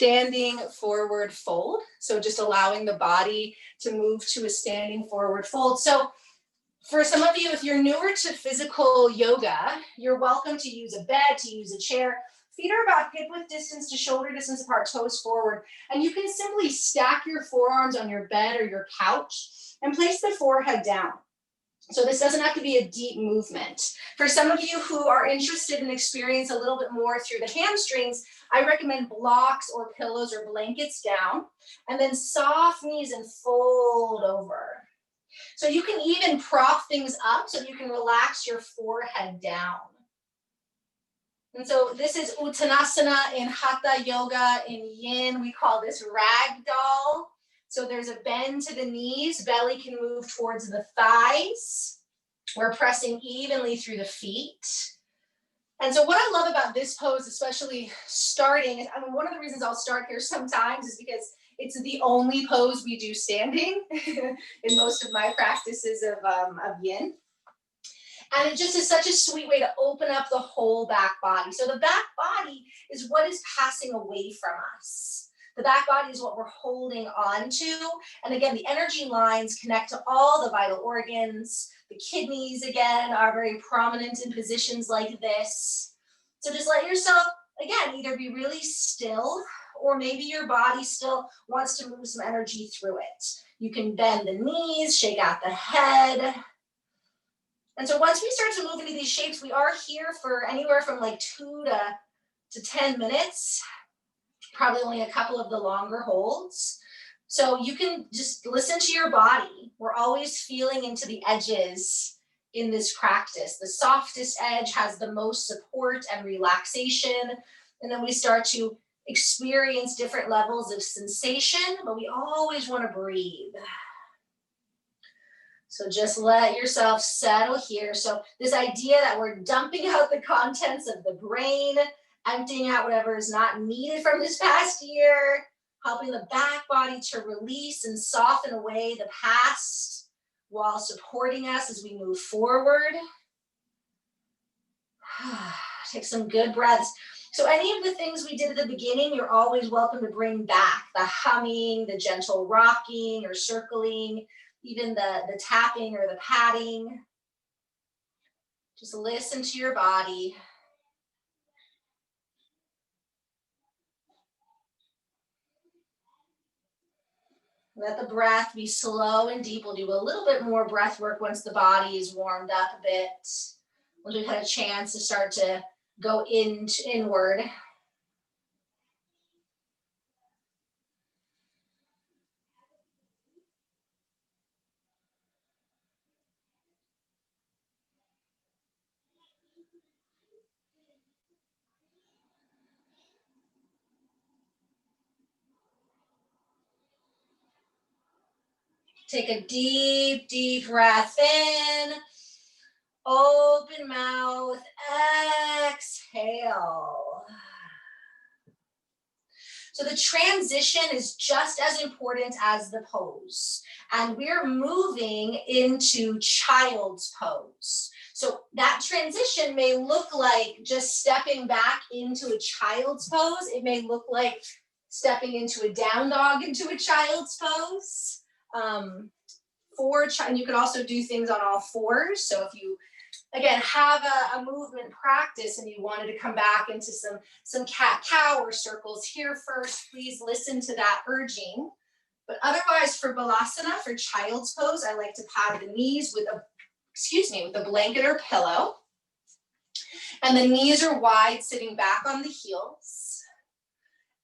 standing forward fold. So just allowing the body to move to a standing forward fold. So for some of you, if you're newer to physical yoga, you're welcome to use a bed, to use a chair. Feet are about hip width distance to shoulder distance apart, toes forward. And you can simply stack your forearms on your bed or your couch and place the forehead down. So this doesn't have to be a deep movement. For some of you who are interested in experience a little bit more through the hamstrings, I recommend blocks or pillows or blankets down, and then soft knees and fold over. So you can even prop things up so you can relax your forehead down. And so this is Uttanasana in Hatha Yoga. In Yin, we call this ragdoll. So there's a bend to the knees, belly can move towards the thighs. We're pressing evenly through the feet. And so what I love about this pose, especially starting, is, I mean, one of the reasons I'll start here sometimes is because it's the only pose we do standing in most of my practices of Yin. And it just is such a sweet way to open up the whole back body. So the back body is what is passing away from us. The back body is what we're holding on to. And again, the energy lines connect to all the vital organs. The kidneys, again, are very prominent in positions like this. So just let yourself, again, either be really still, or maybe your body still wants to move some energy through it. You can bend the knees, shake out the head. And so once we start to move into these shapes, we are here for anywhere from like 2 to 10 minutes, probably only a couple of the longer holds. So you can just listen to your body. We're always feeling into the edges in this practice. The softest edge has the most support and relaxation. And then we start to experience different levels of sensation, but we always want to breathe. So just let yourself settle here. So this idea that we're dumping out the contents of the brain, emptying out whatever is not needed from this past year, helping the back body to release and soften away the past while supporting us as we move forward. Take some good breaths. So any of the things we did at the beginning, you're always welcome to bring back. The humming, the gentle rocking or circling, even the tapping or the patting. Just listen to your body. Let the breath be slow and deep. We'll do a little bit more breath work once the body is warmed up a bit. Once we've had a chance to start to go inward. Take a deep, deep breath in. Open mouth, exhale. So the transition is just as important as the pose. And we're moving into child's pose. So that transition may look like just stepping back into a child's pose. It may look like stepping into a down dog into a child's pose. And you can also do things on all fours. So if you, again, have a movement practice and you wanted to come back into some cat-cow or circles here first, please listen to that urging. But otherwise, for balasana, for child's pose, I like to pad the knees with a blanket or pillow. And the knees are wide, sitting back on the heels.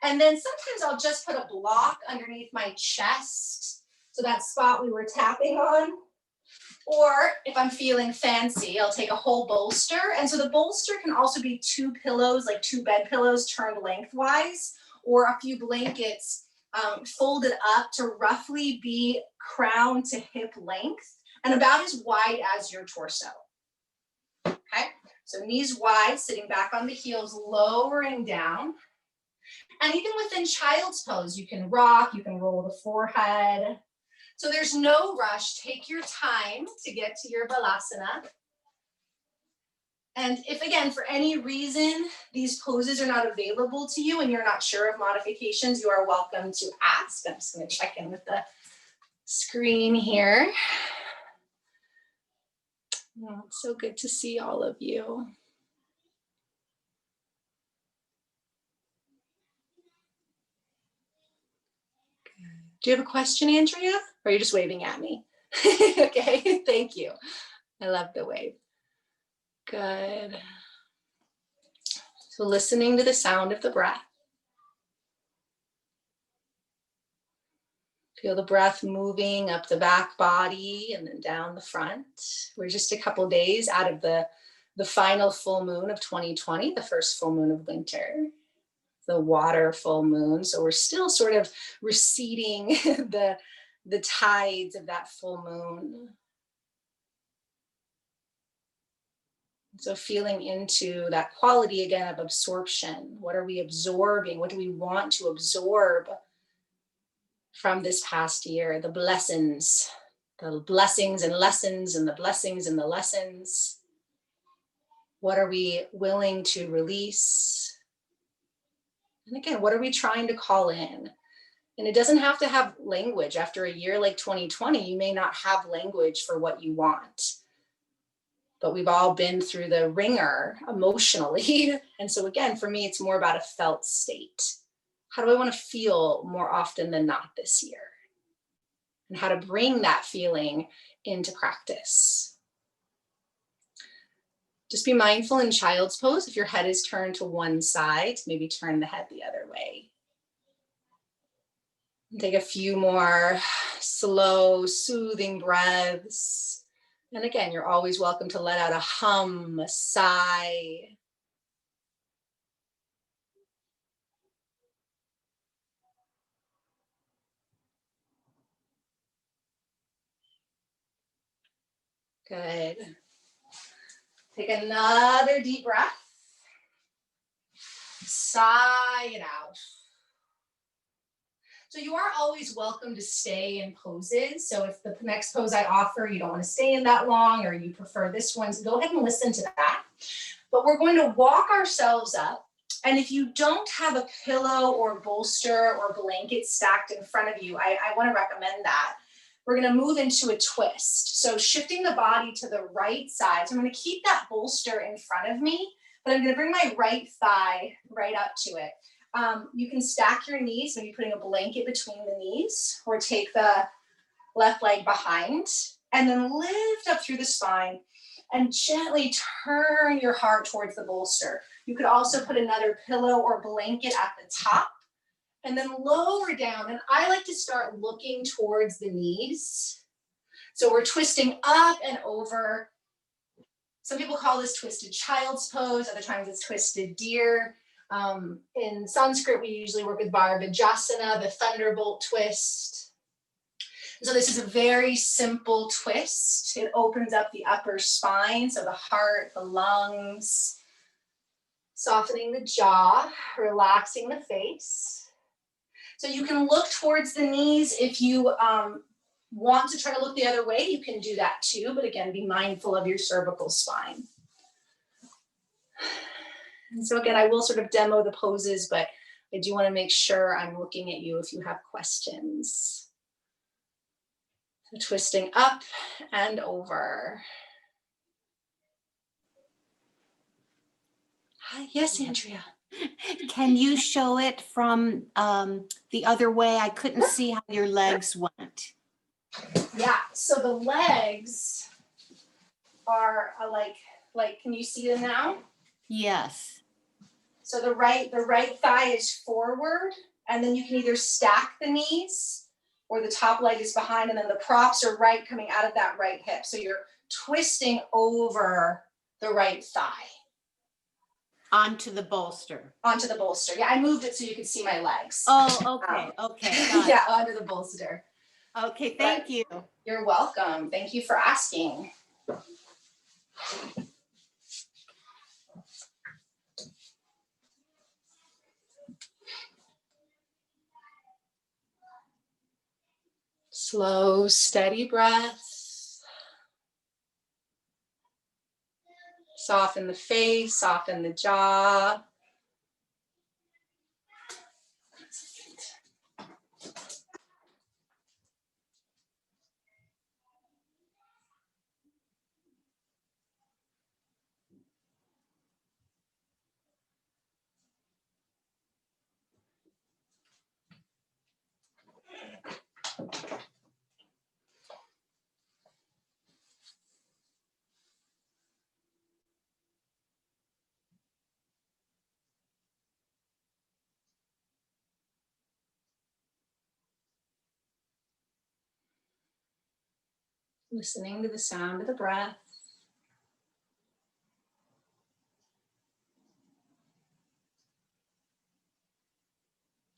And then sometimes I'll just put a block underneath my chest. So that spot we were tapping on. Or if I'm feeling fancy, I'll take a whole bolster. And so the bolster can also be 2 pillows, like 2 bed pillows turned lengthwise, or a few blankets folded up to roughly be crown to hip length and about as wide as your torso. Okay, so knees wide, sitting back on the heels, lowering down. And even within child's pose, you can rock, you can roll the forehead. So there's no rush. Take your time to get to your balasana. And if, again, for any reason, these poses are not available to you and you're not sure of modifications, you are welcome to ask. I'm just going to check in with the screen here. Oh, it's so good to see all of you. Do you have a question, Andrea? Or are you just waving at me? Okay, thank you. I love the wave. Good. So listening to the sound of the breath. Feel the breath moving up the back body and then down the front. We're just a couple days out of the final full moon of 2020, the first full moon of winter, the water full moon. So we're still sort of receding the tides of that full moon. So feeling into that quality again of absorption. What are we absorbing? What do we want to absorb from this past year? The blessings and lessons and the blessings and the lessons. What are we willing to release? And again, what are we trying to call in? And it doesn't have to have language. After a year like 2020, you may not have language for what you want. But we've all been through the ringer emotionally. And so again, for me, it's more about a felt state. How do I want to feel more often than not this year? And how to bring that feeling into practice. Just be mindful in child's pose. If your head is turned to one side, maybe turn the head the other way. Take a few more slow, soothing breaths. And again, you're always welcome to let out a hum, a sigh. Good. Take another deep breath. Sigh it out. So you are always welcome to stay in poses. So if the next pose I offer, you don't want to stay in that long, or you prefer this one, so go ahead and listen to that. But we're going to walk ourselves up. And if you don't have a pillow or bolster or blanket stacked in front of you, I want to recommend that. We're going to move into a twist. So shifting the body to the right side. So I'm going to keep that bolster in front of me, but I'm going to bring my right thigh right up to it. You can stack your knees, maybe putting a blanket between the knees, or take the left leg behind, and then lift up through the spine and gently turn your heart towards the bolster. You could also put another pillow or blanket at the top and then lower down. And I like to start looking towards the knees. So we're twisting up and over. Some people call this twisted child's pose. Other times it's twisted deer. In Sanskrit, we usually work with Bharabhajasana, the thunderbolt twist. So this is a very simple twist. It opens up the upper spine, so the heart, the lungs, softening the jaw, relaxing the face. So you can look towards the knees. If you want to try to look the other way, you can do that too. But again, be mindful of your cervical spine. And so again, I will sort of demo the poses, but I do want to make sure I'm looking at you if you have questions. So twisting up and over. Hi, yes, Andrea. Can you show it from the other way? I couldn't see how your legs went. Yeah, so the legs are like, can you see them now? Yes. So the right thigh is forward, and then you can either stack the knees or the top leg is behind, and then the props are right coming out of that right hip. So you're twisting over the right thigh. Onto the bolster. Onto the bolster. Yeah, I moved it so you could see my legs. Oh, okay, okay. Yeah, onto the bolster. Okay, thank you. You're welcome. Thank you for asking. Slow, steady breaths. Soften the face, soften the jaw. Listening to the sound of the breath.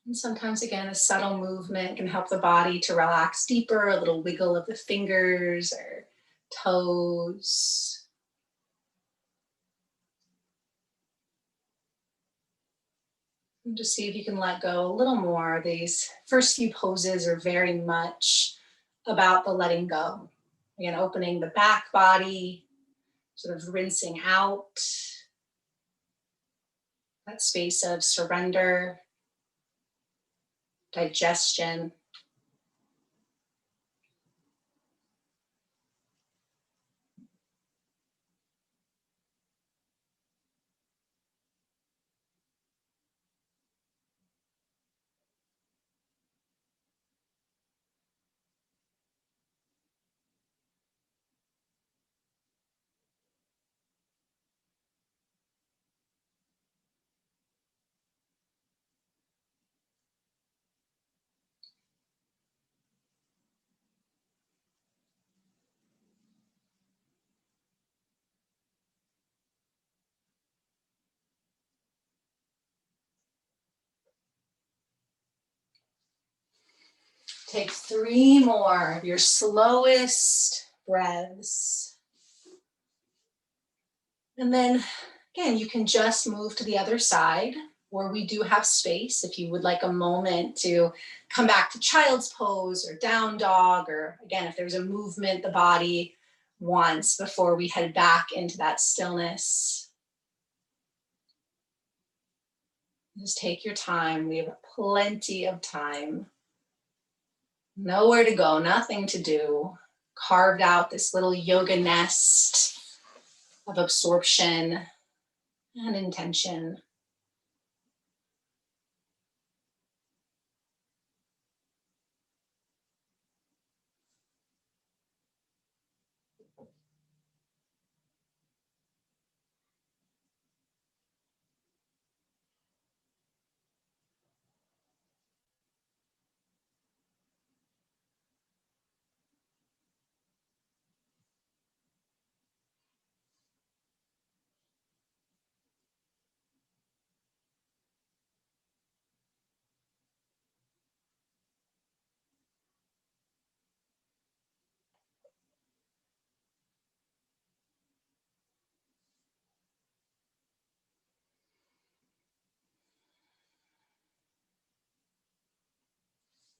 And sometimes, again, a subtle movement can help the body to relax deeper, a little wiggle of the fingers or toes. And just see if you can let go a little more. These first few poses are very much about the letting go. Again, opening the back body, sort of rinsing out that space of surrender, digestion. Take 3 more of your slowest breaths. And then again, you can just move to the other side, or we do have space if you would like a moment to come back to child's pose or down dog, or again, if there's a movement the body wants before we head back into that stillness. Just take your time. We have plenty of time. Nowhere to go, nothing to do. Carved out this little yoga nest of absorption and intention.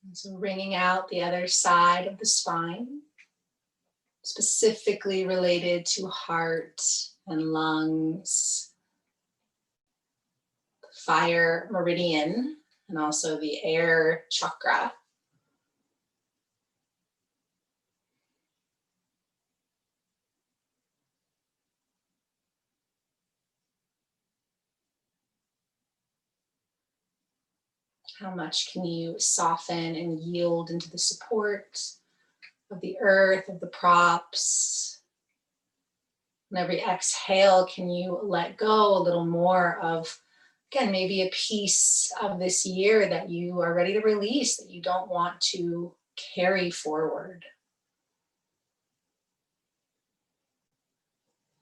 And so wringing out the other side of the spine, specifically related to heart and lungs, fire meridian, and also the air chakra. How much can you soften and yield into the support of the earth, of the props? And every exhale, can you let go a little more of, again, maybe a piece of this year that you are ready to release, that you don't want to carry forward.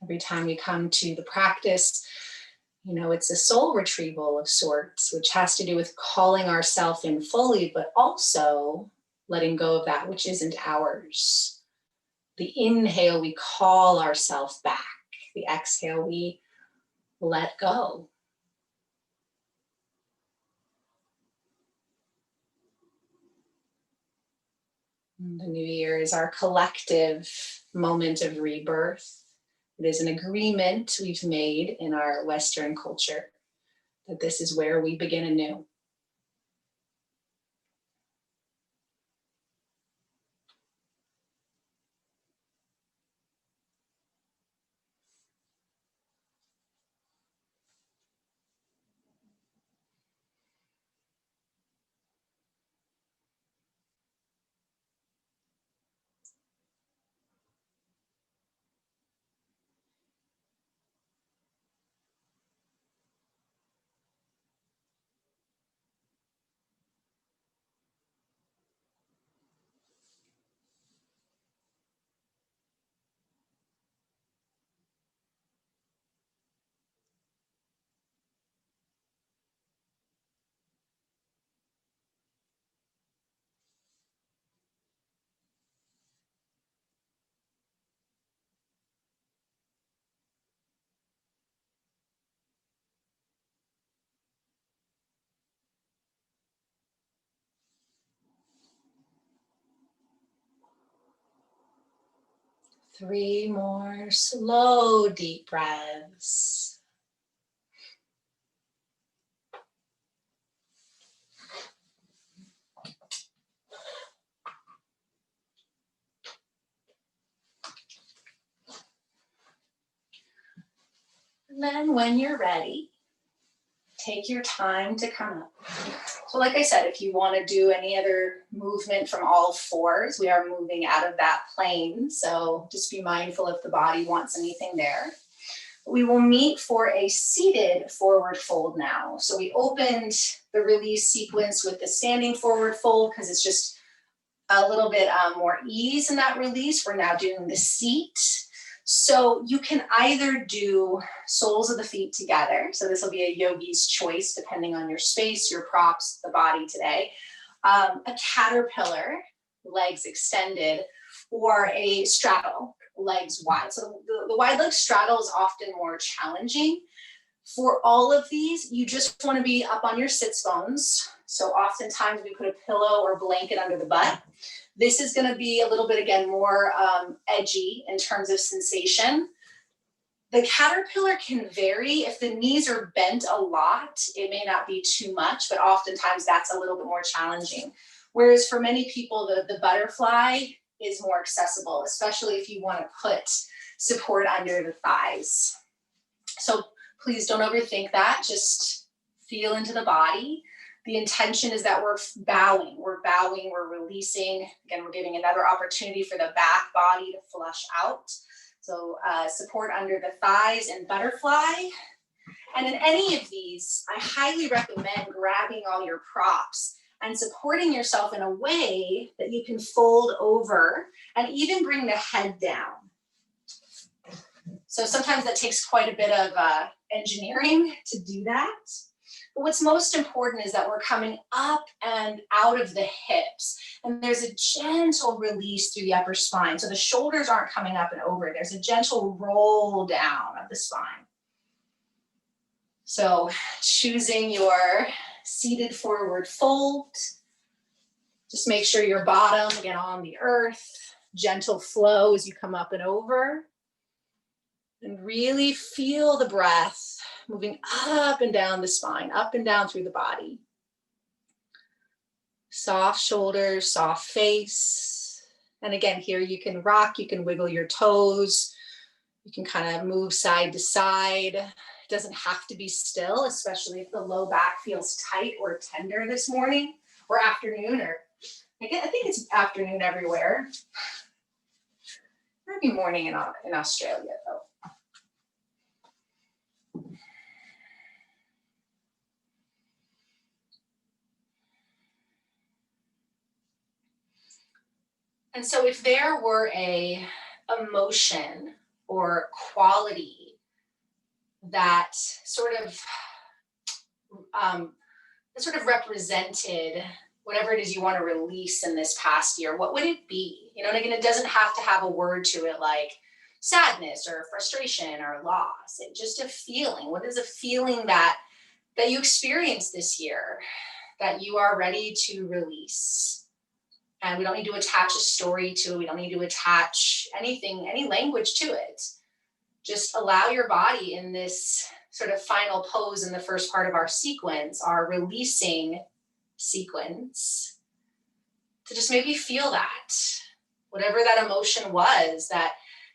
Every time we come to the practice, it's a soul retrieval of sorts, which has to do with calling ourselves in fully, but also letting go of that which isn't ours. The inhale, we call ourselves back. The exhale, we let go. The new year is our collective moment of rebirth. It is an agreement we've made in our Western culture that this is where we begin anew. Three more slow, deep breaths. And then when you're ready, take your time to come up. So like I said, if you want to do any other movement from all fours, we are moving out of that plane. So just be mindful if the body wants anything there. We will meet for a seated forward fold now. So we opened the release sequence with the standing forward fold because it's just a little bit more ease in that release. We're now doing the seat. So you can either do soles of the feet together. So this will be a yogi's choice, depending on your space, your props, the body today. A caterpillar, legs extended, or a straddle, legs wide. So the wide leg straddle is often more challenging. For all of these, you just want to be up on your sits bones. So oftentimes we put a pillow or blanket under the butt. This is going to be a little bit, again, more edgy in terms of sensation. The caterpillar can vary. If the knees are bent a lot, it may not be too much, but oftentimes that's a little bit more challenging. Whereas for many people, the butterfly is more accessible, especially if you want to put support under the thighs. So please don't overthink that. Just feel into the body. The intention is that we're bowing, we're releasing. Again, we're giving another opportunity for the back body to flush out. So support under the thighs and butterfly. And in any of these, I highly recommend grabbing all your props and supporting yourself in a way that you can fold over and even bring the head down. So sometimes that takes quite a bit of engineering to do that. But what's most important is that we're coming up and out of the hips. And there's a gentle release through the upper spine. So the shoulders aren't coming up and over. There's a gentle roll down of the spine. So choosing your seated forward fold. Just make sure your bottom, again, on the earth. Gentle flow as you come up and over. And really feel the breath moving up and down the spine, up and down through the body. Soft shoulders, soft face. And again, here you can rock, you can wiggle your toes. You can kind of move side to side. It doesn't have to be still, especially if the low back feels tight or tender this morning or afternoon, or I think it's afternoon everywhere. Maybe morning in Australia though. And so if there were a emotion or quality that sort of represented whatever it is you want to release in this past year, what would it be? You know, and again, it doesn't have to have a word to it like sadness or frustration or loss. It's just a feeling. What is a feeling that you experienced this year that you are ready to release? And we don't need to attach a story to it. We don't need to attach anything, any language to it. just allow your body in this sort of final pose in the first part of our sequence, our releasing sequence, to just maybe feel that, whatever that emotion was that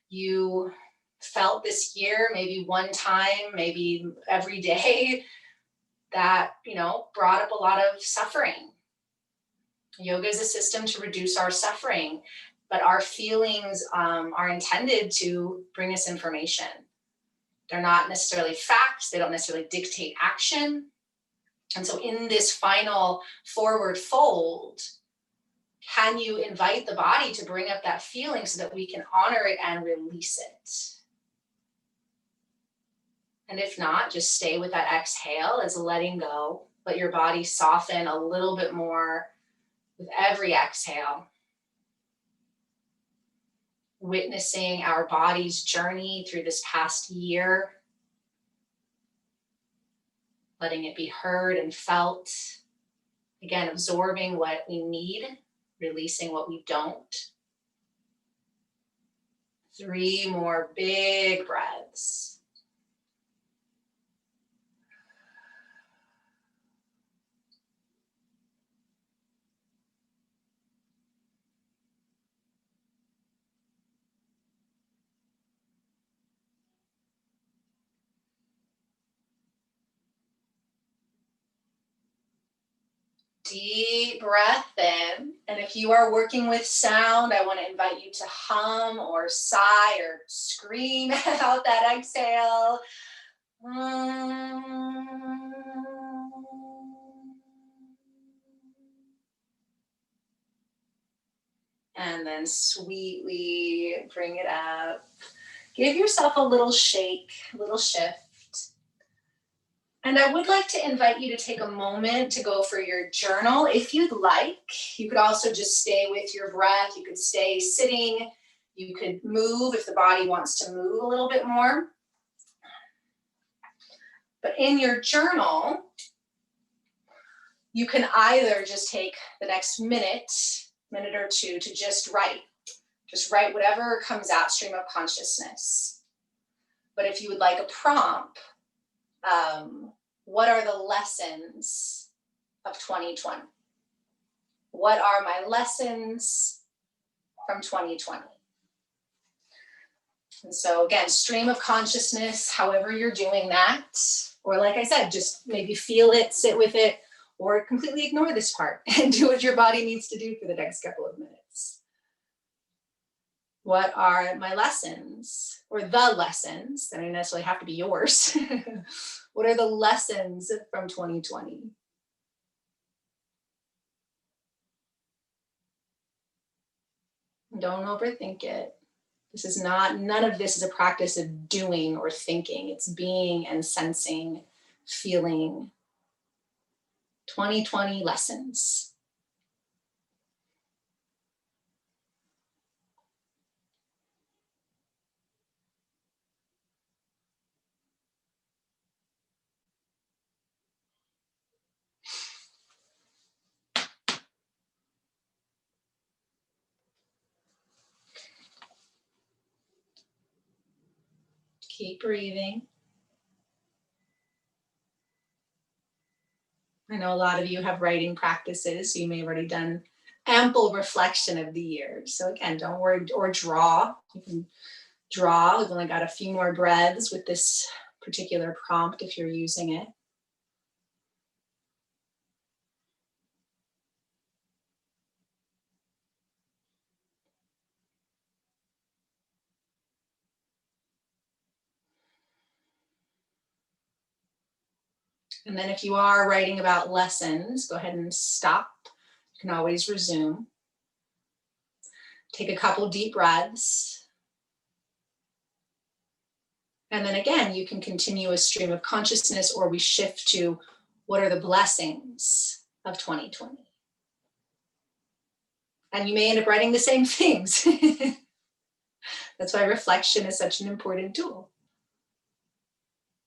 you felt this year, maybe one time, maybe every day, that, you know, brought up a lot of suffering. Yoga is a system to reduce our suffering, but our feelings are intended to bring us information. They're not necessarily facts. They don't necessarily dictate action. And so in this final forward fold, can you invite the body to bring up that feeling so that we can honor it and release it? And if not, just stay with that exhale as letting go. Let your body soften a little bit more with every exhale. Witnessing our body's journey through this past year. Letting it be heard and felt. Again, absorbing what we need, releasing what we don't. 3 more big breaths. Deep breath in. And if you are working with sound, I want to invite you to hum or sigh or scream out that exhale. And then sweetly bring it up. Give yourself a little shake, a little shift. And I would like to invite you to take a moment to go for your journal if you'd like. You could also just stay with your breath. You could stay sitting. You could move if the body wants to move a little bit more. But in your journal, you can either just take the next minute or two to just write. Just write whatever comes out, stream of consciousness. But if you would like a prompt, what are the lessons of 2020? What are my lessons from 2020? And so again, stream of consciousness, however you're doing that, or like I said, just maybe feel it, sit with it, or completely ignore this part and do what your body needs to do for the next couple of minutes. What are my lessons, or the lessons? They don't necessarily have to be yours. What are the lessons from 2020? Don't overthink it. This is not, none of this is a practice of doing or thinking. It's being and sensing, feeling. 2020 lessons. Keep breathing. I know a lot of you have writing practices, so you may have already done ample reflection of the year. So again, don't worry, or draw. You can draw. We've only got a few more breaths with this particular prompt if you're using it. And then if you are writing about lessons, go ahead and stop. You can always resume. Take a couple deep breaths. And then again, you can continue a stream of consciousness, or we shift to what are the blessings of 2020? And you may end up writing the same things. That's why reflection is such an important tool.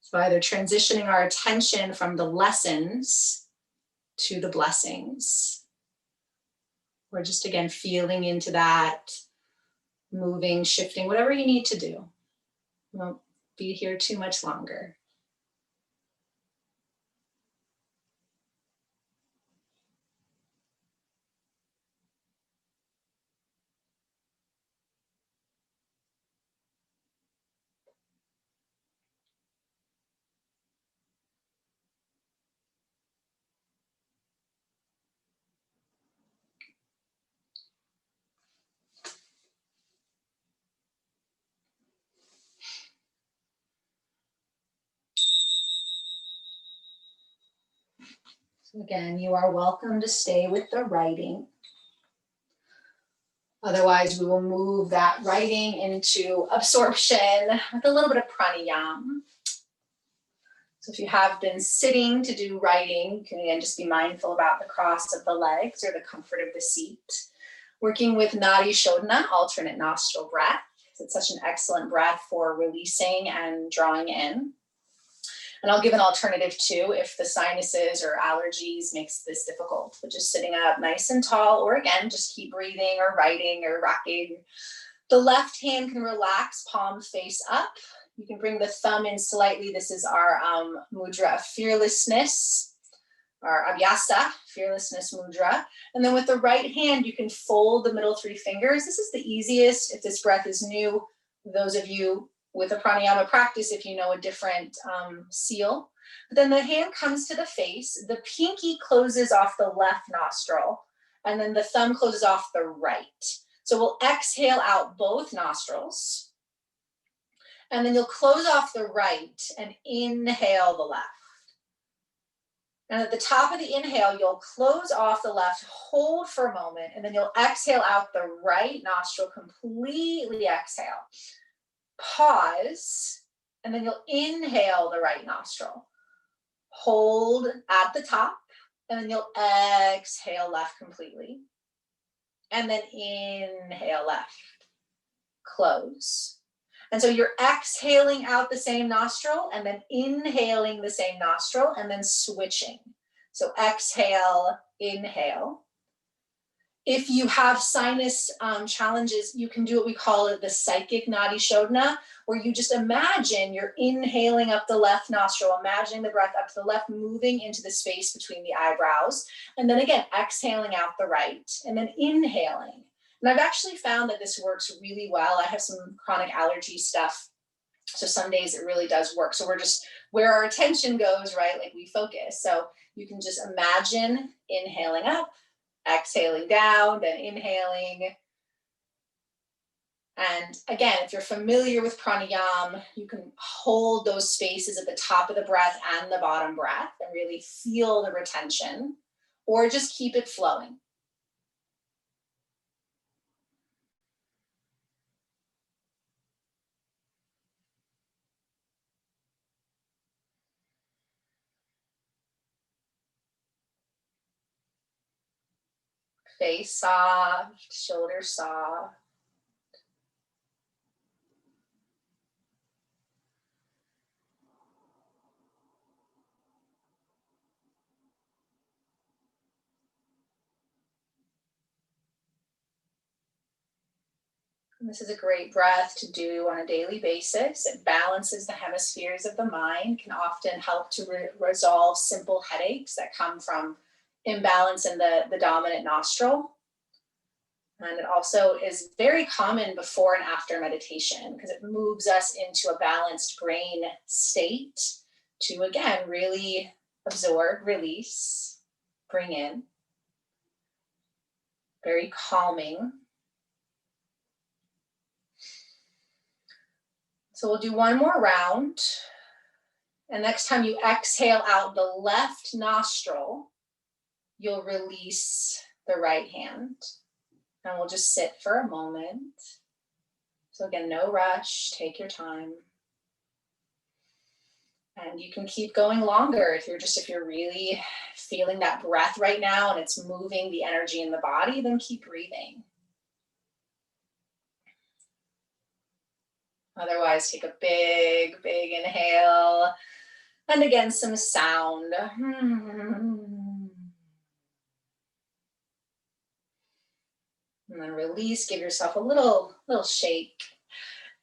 So either transitioning our attention from the lessons to the blessings, or just again, feeling into that, moving, shifting, whatever you need to do. Well, be here too much longer. So again, you are welcome to stay with the writing. Otherwise, we will move that writing into absorption with a little bit of pranayama. So if you have been sitting to do writing, you can again just be mindful about the cross of the legs or the comfort of the seat. Working with Nadi Shodhana, alternate nostril breath. It's such an excellent breath for releasing and drawing in. And I'll give an alternative too if the sinuses or allergies makes this difficult, but just sitting up nice and tall, or again, just keep breathing or writing or rocking. The left hand can relax, palm face up. You can bring the thumb in slightly. This is our mudra of fearlessness, our abhyasa, fearlessness mudra. And then with the right hand, you can fold the middle three fingers. This is the easiest if this breath is new. Those of you with a pranayama practice, if you know a different seal. But then the hand comes to the face, the pinky closes off the left nostril, and then the thumb closes off the right. So we'll exhale out both nostrils, and then you'll close off the right and inhale the left. And at the top of the inhale, you'll close off the left, hold for a moment, and then you'll exhale out the right nostril, completely exhale. Pause, and then you'll inhale the right nostril. Hold at the top, and then you'll exhale left completely. And then inhale left. Close. And so you're exhaling out the same nostril, and then inhaling the same nostril, and then switching. So exhale, inhale. If you have sinus challenges, you can do what we call it the psychic Nadi Shodhana, where you just imagine you're inhaling up the left nostril, imagining the breath up to the left, moving into the space between the eyebrows. And then again, exhaling out the right, and then inhaling. And I've actually found that this works really well. I have some chronic allergy stuff, so some days it really does work. So we're just, where our attention goes, right, like we focus. So you can just imagine inhaling up, exhaling down, then inhaling. And again, if you're familiar with pranayama, you can hold those spaces at the top of the breath and the bottom breath and really feel the retention, or just keep it flowing. Face soft, shoulders soft. And this is a great breath to do on a daily basis. It balances the hemispheres of the mind, can often help to resolve simple headaches that come from imbalance in the dominant nostril. And it also is very common before and after meditation because it moves us into a balanced brain state to, again, really absorb, release, bring in. Very calming. So we'll do one more round. And next time you exhale out the left nostril, you'll release the right hand. And we'll just sit for a moment. So again, no rush, take your time. And you can keep going longer if you're really feeling that breath right now and it's moving the energy in the body, then keep breathing. Otherwise, take a big, big inhale. And again, some sound. And then release, give yourself a little shake.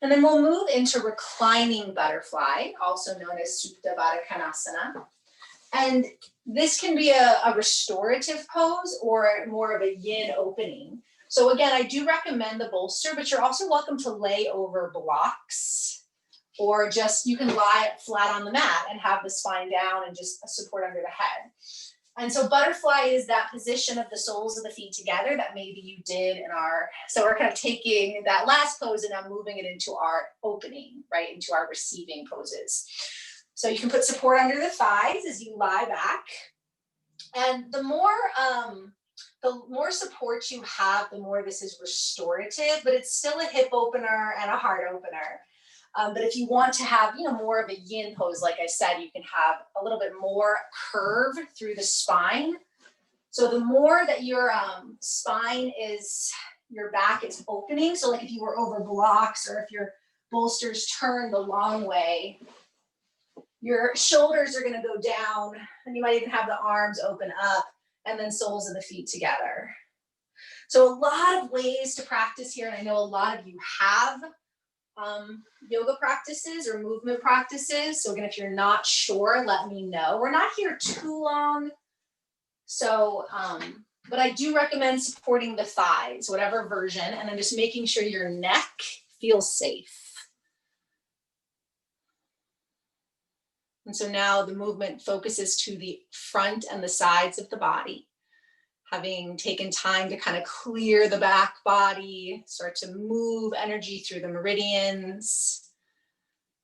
And then we'll move into reclining butterfly, also known as Supta Baddha Konasana. And this can be a restorative pose or more of a yin opening. So again, I do recommend the bolster, but you're also welcome to lay over blocks, or just you can lie flat on the mat and have the spine down and just support under the head. And so butterfly is that position of the soles of the feet together that maybe you did in our, so we're kind of taking that last pose and now moving it into our opening, right, into our receiving poses. So you can put support under the thighs as you lie back. And the more support you have, the more this is restorative, but it's still a hip opener and a heart opener. But if you want to have, more of a yin pose, like I said, you can have a little bit more curve through the spine. So the more that your spine is, your back is opening. So like if you were over blocks or if your bolsters turn the long way, your shoulders are going to go down, and you might even have the arms open up, and then soles of the feet together. So a lot of ways to practice here, and I know a lot of you have yoga practices or movement practices. So again, if you're not sure, let me know. We're not here too long. So, but I do recommend supporting the thighs, whatever version, and then just making sure your neck feels safe. And so now the movement focuses to the front and the sides of the body. Having taken time to kind of clear the back body, start to move energy through the meridians,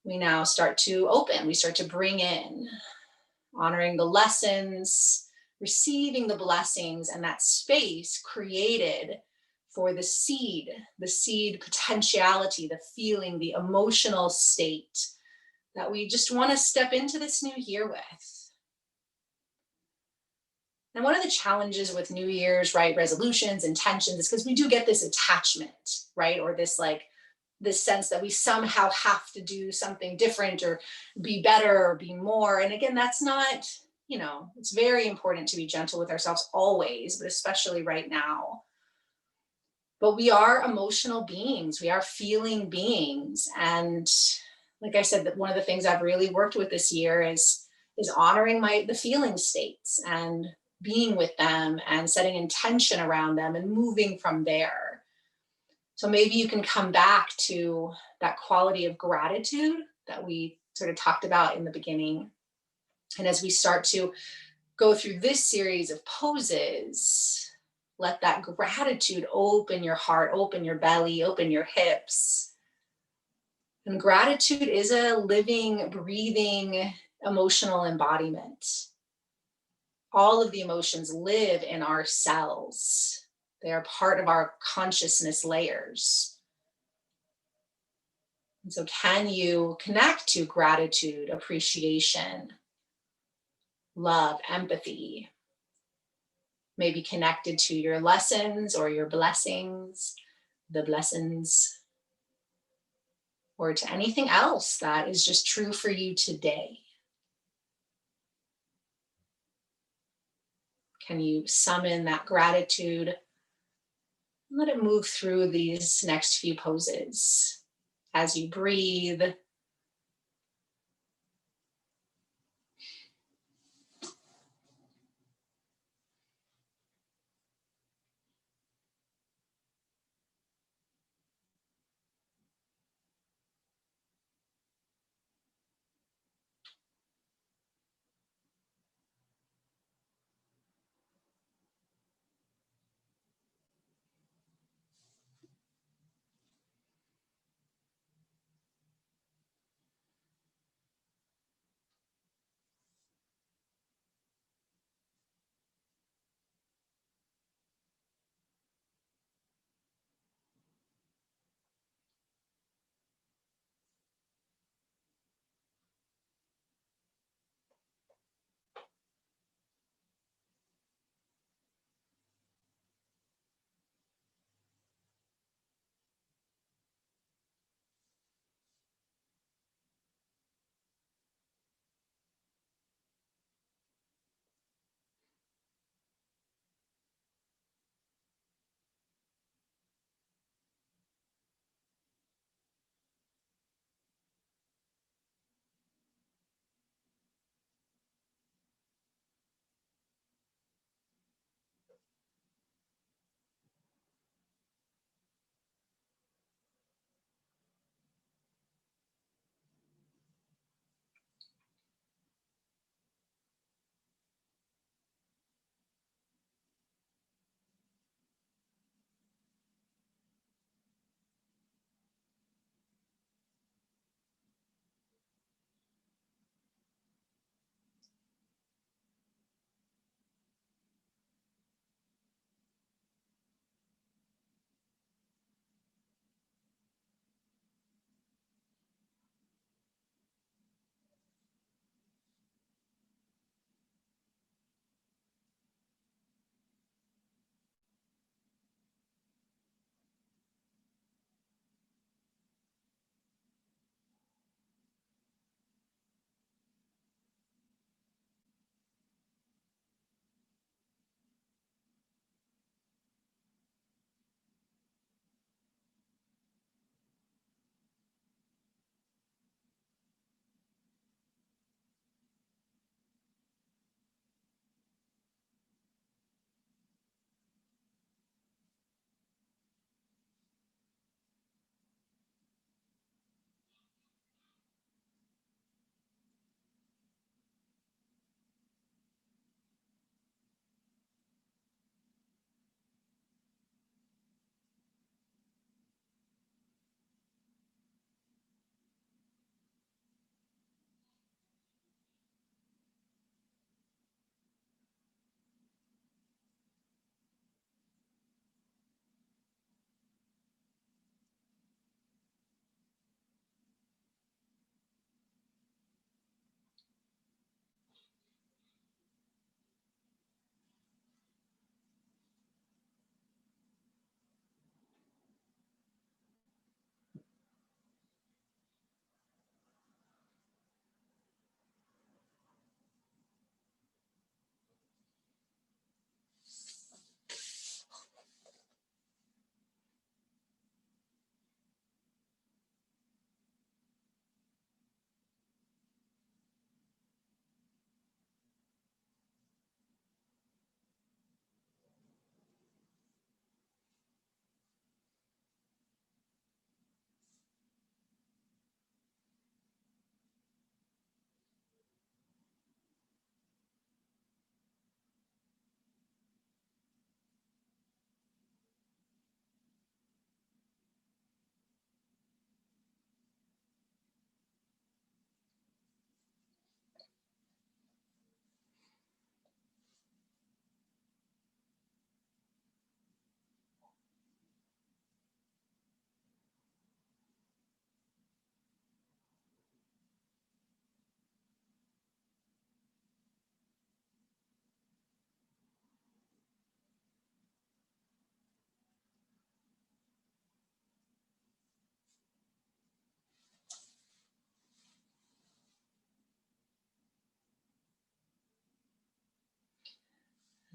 we now start to open, we start to bring in, honoring the lessons, receiving the blessings and that space created for the seed potentiality, the feeling, the emotional state that we just want to step into this new year with. And one of the challenges with New Year's, right, resolutions, intentions, is because we do get this attachment, right? Or this sense that we somehow have to do something different or be better or be more. And again, that's not, it's very important to be gentle with ourselves always, but especially right now. But we are emotional beings. We are feeling beings. And like I said, that one of the things I've really worked with this year is honoring the feeling states and being with them and setting intention around them and moving from there. So maybe you can come back to that quality of gratitude that we sort of talked about in the beginning. And as we start to go through this series of poses, let that gratitude open your heart, open your belly, open your hips. And gratitude is a living, breathing, emotional embodiment. All of the emotions live in our cells. They are part of our consciousness layers. And so can you connect to gratitude, appreciation, love, empathy? Maybe connected to your lessons or your blessings, the blessings, or to anything else that is just true for you today. Can you summon that gratitude? Let it move through these next few poses as you breathe.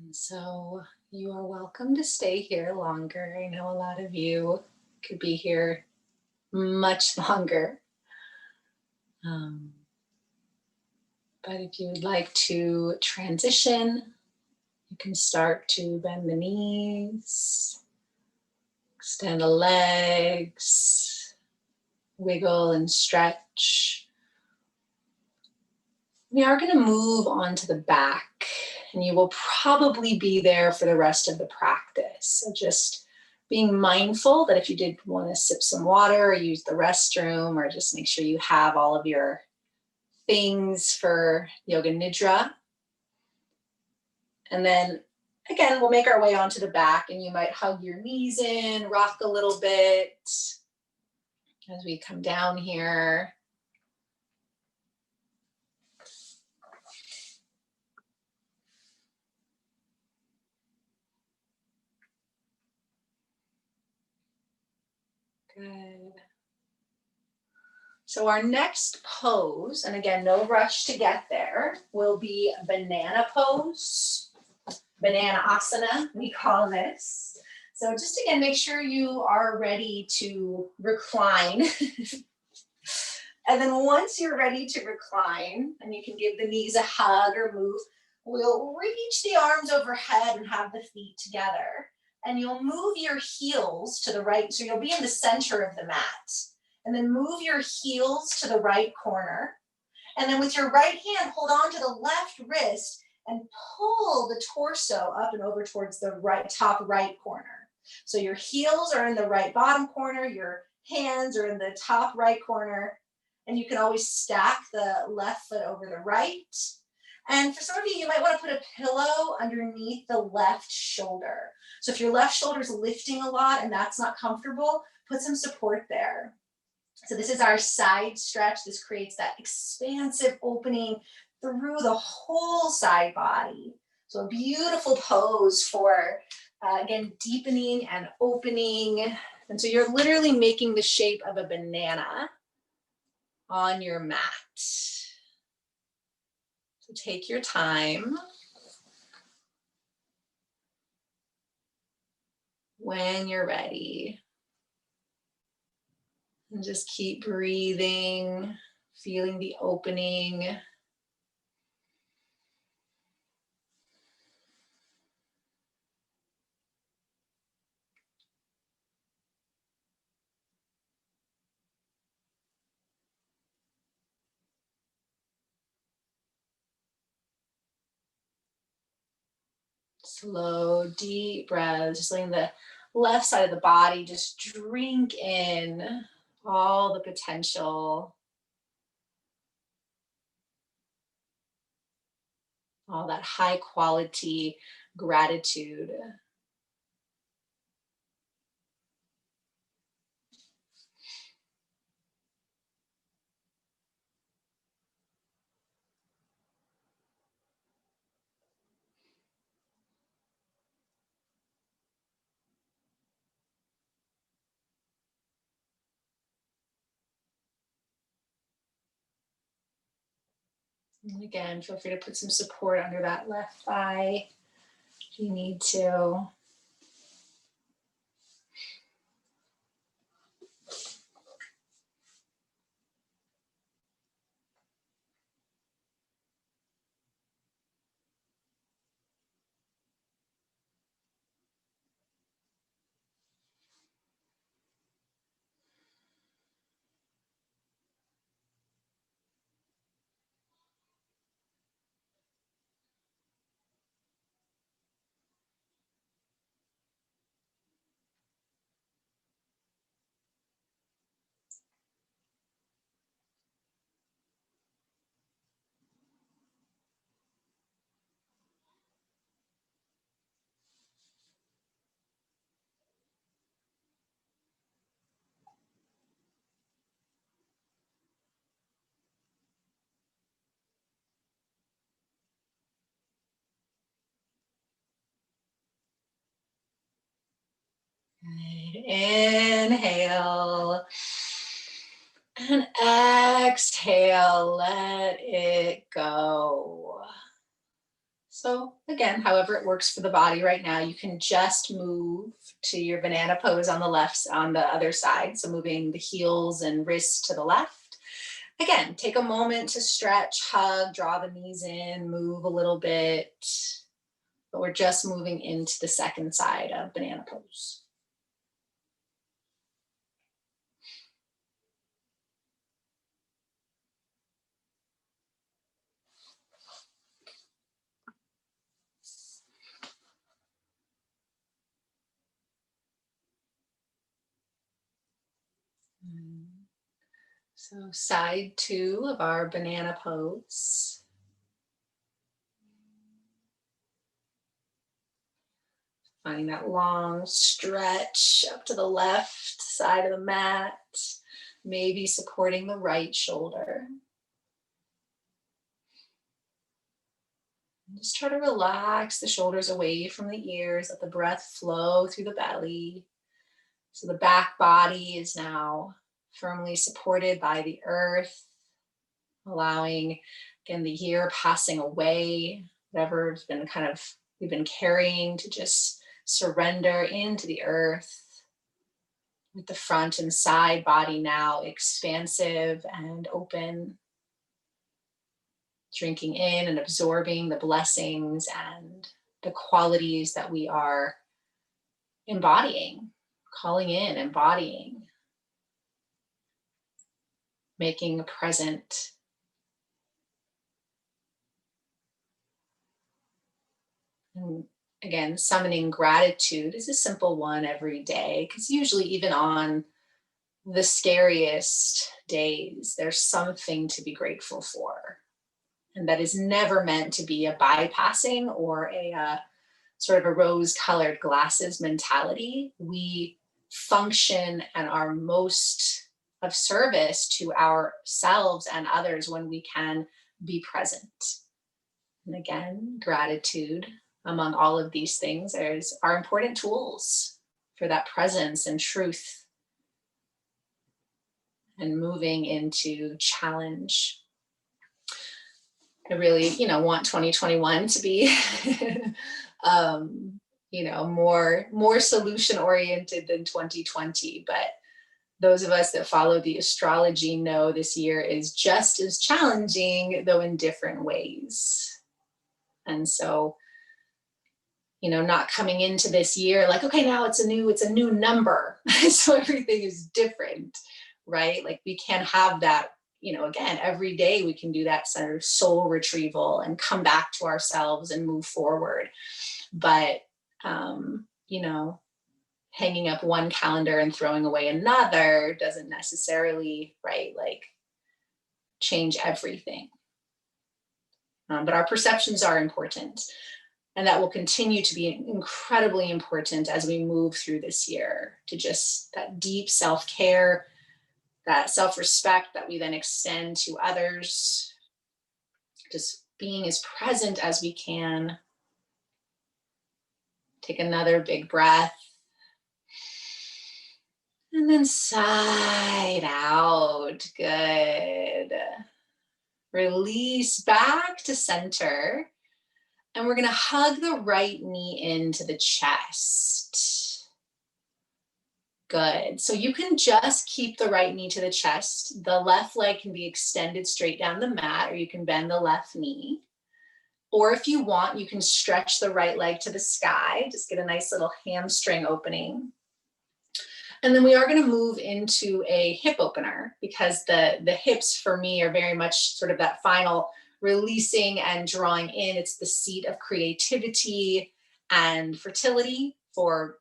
And so you are welcome to stay here longer. I know a lot of you could be here much longer. But if you would like to transition, you can start to bend the knees, extend the legs, wiggle and stretch. We are going to move on to the back, and you will probably be there for the rest of the practice. So just being mindful that if you did want to sip some water or use the restroom, or just make sure you have all of your things for Yoga Nidra. And then again, we'll make our way onto the back, and you might hug your knees in, rock a little bit as we come down here. Good. So our next pose, and again, no rush to get there, will be banana pose, banana asana, we call this. So just again, make sure you are ready to recline. And then once you're ready to recline, and you can give the knees a hug or move, we'll reach the arms overhead and have the feet together. And you'll move your heels to the right, so you'll be in the center of the mat. And then move your heels to the right corner. And then with your right hand, hold on to the left wrist and pull the torso up and over towards the right, top right corner. So your heels are in the right bottom corner, your hands are in the top right corner, and you can always stack the left foot over the right. And for some of you, you might want to put a pillow underneath the left shoulder. So if your left shoulder is lifting a lot and that's not comfortable, put some support there. So this is our side stretch. This creates that expansive opening through the whole side body. So a beautiful pose for, again, deepening and opening. And so you're literally making the shape of a banana on your mat. So take your time. When you're ready. And just keep breathing, feeling the opening. Slow, deep breaths, just letting the left side of the body just drink in all the potential, all that high quality gratitude. And again, feel free to put some support under that left thigh if you need to. Good. Inhale. And exhale, let it go. So again, however it works for the body right now, you can just move to your banana pose on the left, on the other side. So moving the heels and wrists to the left. Again, take a moment to stretch, hug, draw the knees in, move a little bit. But we're just moving into the second side of banana pose. So side 2 of our banana pose. Finding that long stretch up to the left side of the mat, maybe supporting the right shoulder. And just try to relax the shoulders away from the ears, let the breath flow through the belly. So the back body is now firmly supported by the earth, allowing, again, the year passing away, whatever's been we've been carrying, to just surrender into the earth, with the front and side body now expansive and open, drinking in and absorbing the blessings and the qualities that we are embodying, calling in, embodying, making present. And again, summoning gratitude is a simple one every day, because usually even on the scariest days, there's something to be grateful for. And that is never meant to be a bypassing or a sort of a rose-colored glasses mentality. We function and are most of service to ourselves and others when we can be present. And again, gratitude among all of these things are important tools for that presence and truth and moving into challenge. I really, want 2021 to be, more solution oriented than 2020. But those of us that follow the astrology know this year is just as challenging, though in different ways. And so, not coming into this year like, okay, now it's a new number. So everything is different, right? Like we can't have that. Again, every day we can do that sort of soul retrieval and come back to ourselves and move forward. But, hanging up one calendar and throwing away another doesn't necessarily, right, like change everything. But our perceptions are important. And that will continue to be incredibly important as we move through this year, to just that deep self-care, that self-respect that we then extend to others, just being as present as we can. Take another big breath. And then side out. Good. Release back to center. And we're going to hug the right knee into the chest. Good. So you can just keep the right knee to the chest. The left leg can be extended straight down the mat, or you can bend the left knee. Or if you want, you can stretch the right leg to the sky. Just get a nice little hamstring opening. And then we are going to move into a hip opener, because the hips for me are very much sort of that final releasing and drawing in. It's the seat of creativity and fertility for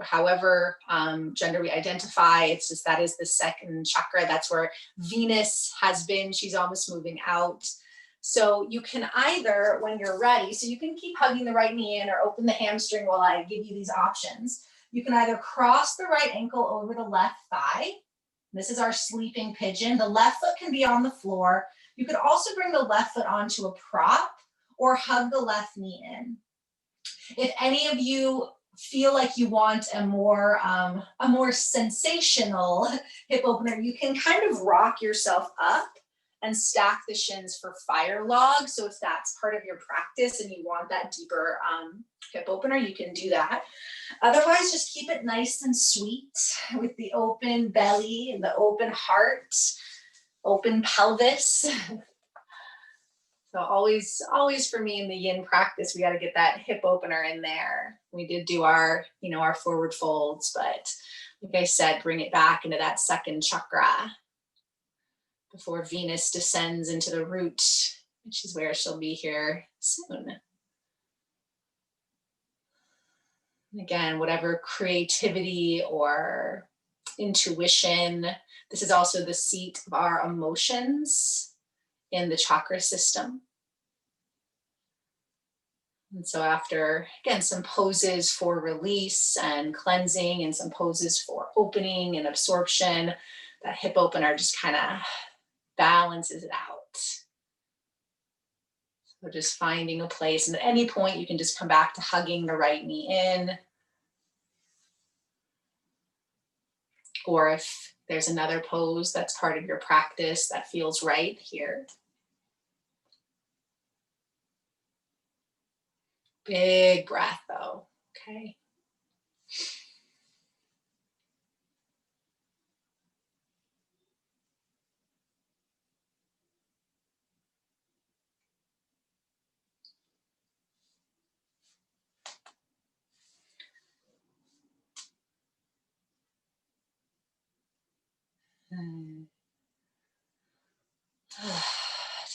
however gender we identify. It's just, that is the second chakra. That's where Venus has been. She's almost moving out. So you can either, when you're ready, so you can keep hugging the right knee in or open the hamstring while I give you these options. You can either cross the right ankle over the left thigh. This is our sleeping pigeon. The left foot can be on the floor. You could also bring the left foot onto a prop or hug the left knee in. If any of you feel like you want a more sensational hip opener, you can kind of rock yourself up and stack the shins for fire log. So if that's part of your practice and you want that deeper hip opener, you can do that. Otherwise, just keep it nice and sweet with the open belly and the open heart, open pelvis. So always for me in the yin practice, we got to get that hip opener in there. We did do our, our forward folds, but like I said, bring it back into that second chakra before Venus descends into the root, which is where she'll be here soon. Again, whatever creativity or intuition, this is also the seat of our emotions in the chakra system. And so after, again, some poses for release and cleansing and some poses for opening and absorption, that hip opener just kind of balances it out. So just finding a place, and at any point you can just come back to hugging the right knee in. Or if there's another pose that's part of your practice that feels right here. Big breath though, okay?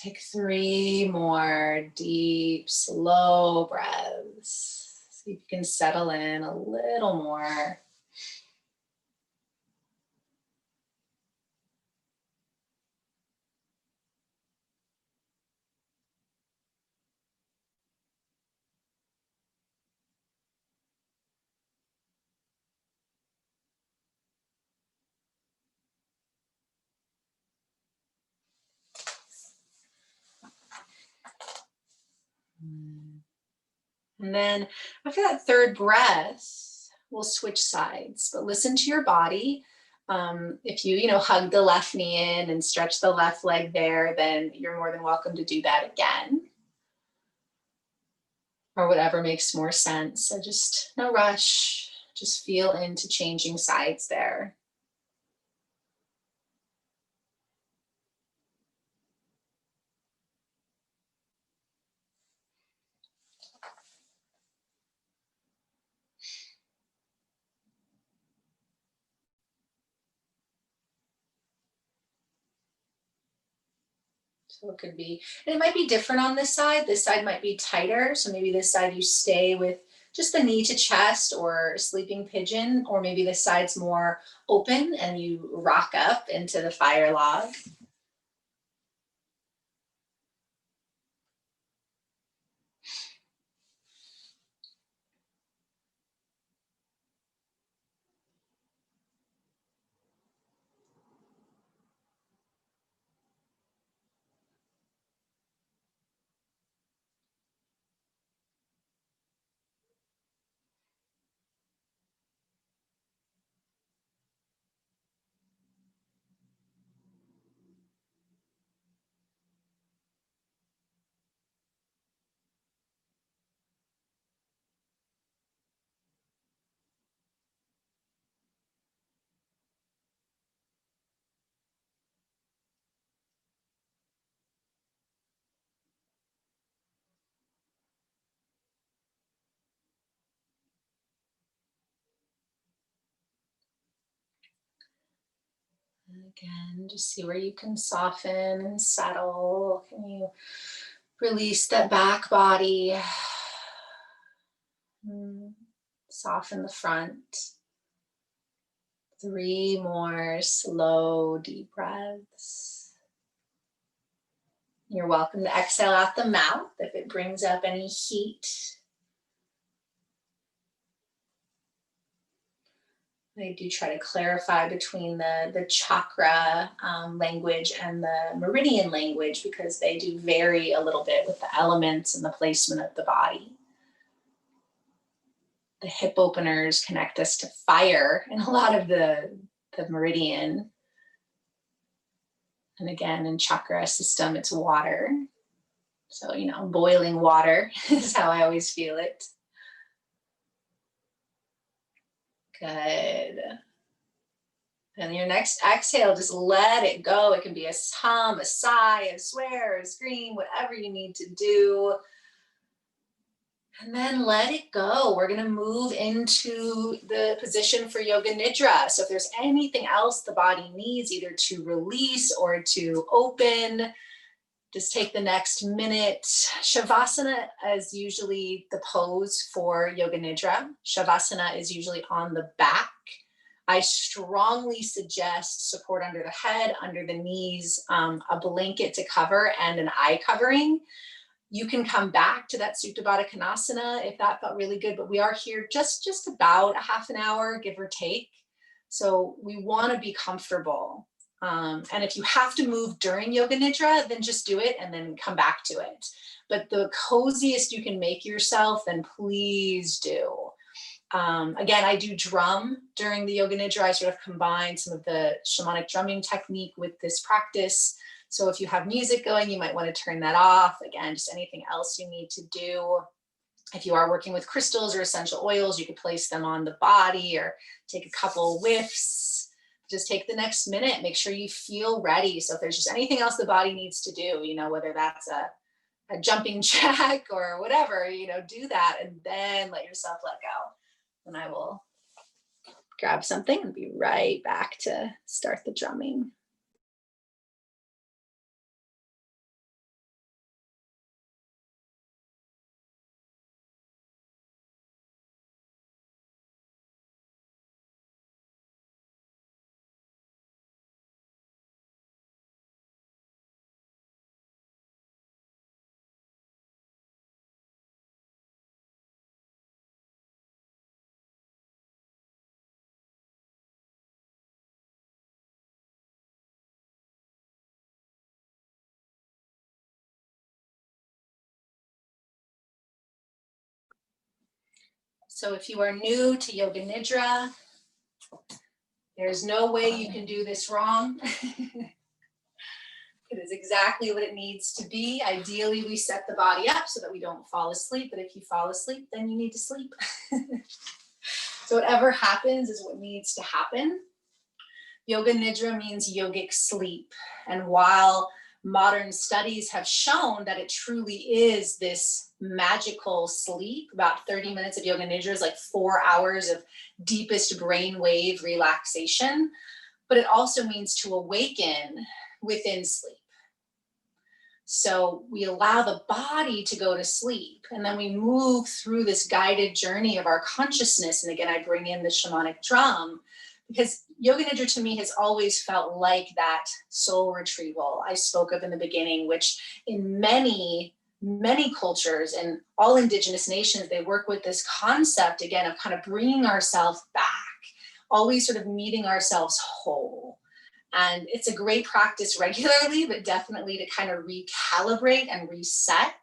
Take 3 more deep, slow breaths. See if you can settle in a little more. And then after that third breath, we'll switch sides, but listen to your body. If you hug the left knee in and stretch the left leg there, then you're more than welcome to do that again. Or whatever makes more sense. So just no rush, just feel into changing sides there. So it could be, and it might be different on this side. This side might be tighter. So maybe this side you stay with just the knee to chest or sleeping pigeon, or maybe this side's more open and you rock up into the fire log. Again, just see where you can soften and settle. Can you release that back body? Soften the front. 3 more slow, deep breaths. You're welcome to exhale out the mouth if it brings up any heat. I do try to clarify between the chakra language and the meridian language, because they do vary a little bit with the elements and the placement of the body. The hip openers connect us to fire in a lot of the meridian. And again, in chakra system, it's water. So, you know, boiling water is how I always feel it. Good. And your next exhale, just let it go. It can be a hum, a sigh, a swear, a scream, whatever you need to do. And then let it go. We're going to move into the position for Yoga Nidra. So if there's anything else the body needs, either to release or to open, just take the next minute. Shavasana is usually the pose for Yoga Nidra. Shavasana is usually on the back. I strongly suggest support under the head, under the knees, a blanket to cover, and an eye covering. You can come back to that Supta Baddha Konasana if that felt really good, but we are here just about a half an hour, give or take. So we want to be comfortable. And if you have to move during Yoga Nidra, then just do it and then come back to it. But the coziest you can make yourself, then please do. Again, I do drum during the Yoga Nidra. I sort of combine some of the shamanic drumming technique with this practice. So if you have music going, you might want to turn that off. Again, just anything else you need to do. If you are working with crystals or essential oils, you could place them on the body or take a couple whiffs. Just take the next minute, make sure you feel ready. So if there's just anything else the body needs to do, you know, whether that's a jumping jack or whatever, you know, do that and then let yourself let go. And I will grab something and be right back to start the drumming. So if you are new to Yoga Nidra, there's no way you can do this wrong. It is exactly what it needs to be. Ideally, we set the body up so that we don't fall asleep, but if you fall asleep, then you need to sleep. So whatever happens is what needs to happen. Yoga Nidra means yogic sleep. And while modern studies have shown that it truly is this magical sleep, about 30 minutes of Yoga Nidra is like 4 hours of deepest brainwave relaxation, but it also means to awaken within sleep. So we allow the body to go to sleep, and then we move through this guided journey of our consciousness. And again, I bring in the shamanic drum, because Yoga Nidra to me has always felt like that soul retrieval I spoke of in the beginning, which in many cultures and all indigenous nations, they work with this concept again of kind of bringing ourselves back, always sort of meeting ourselves whole. And it's a great practice regularly, but definitely to kind of recalibrate and reset.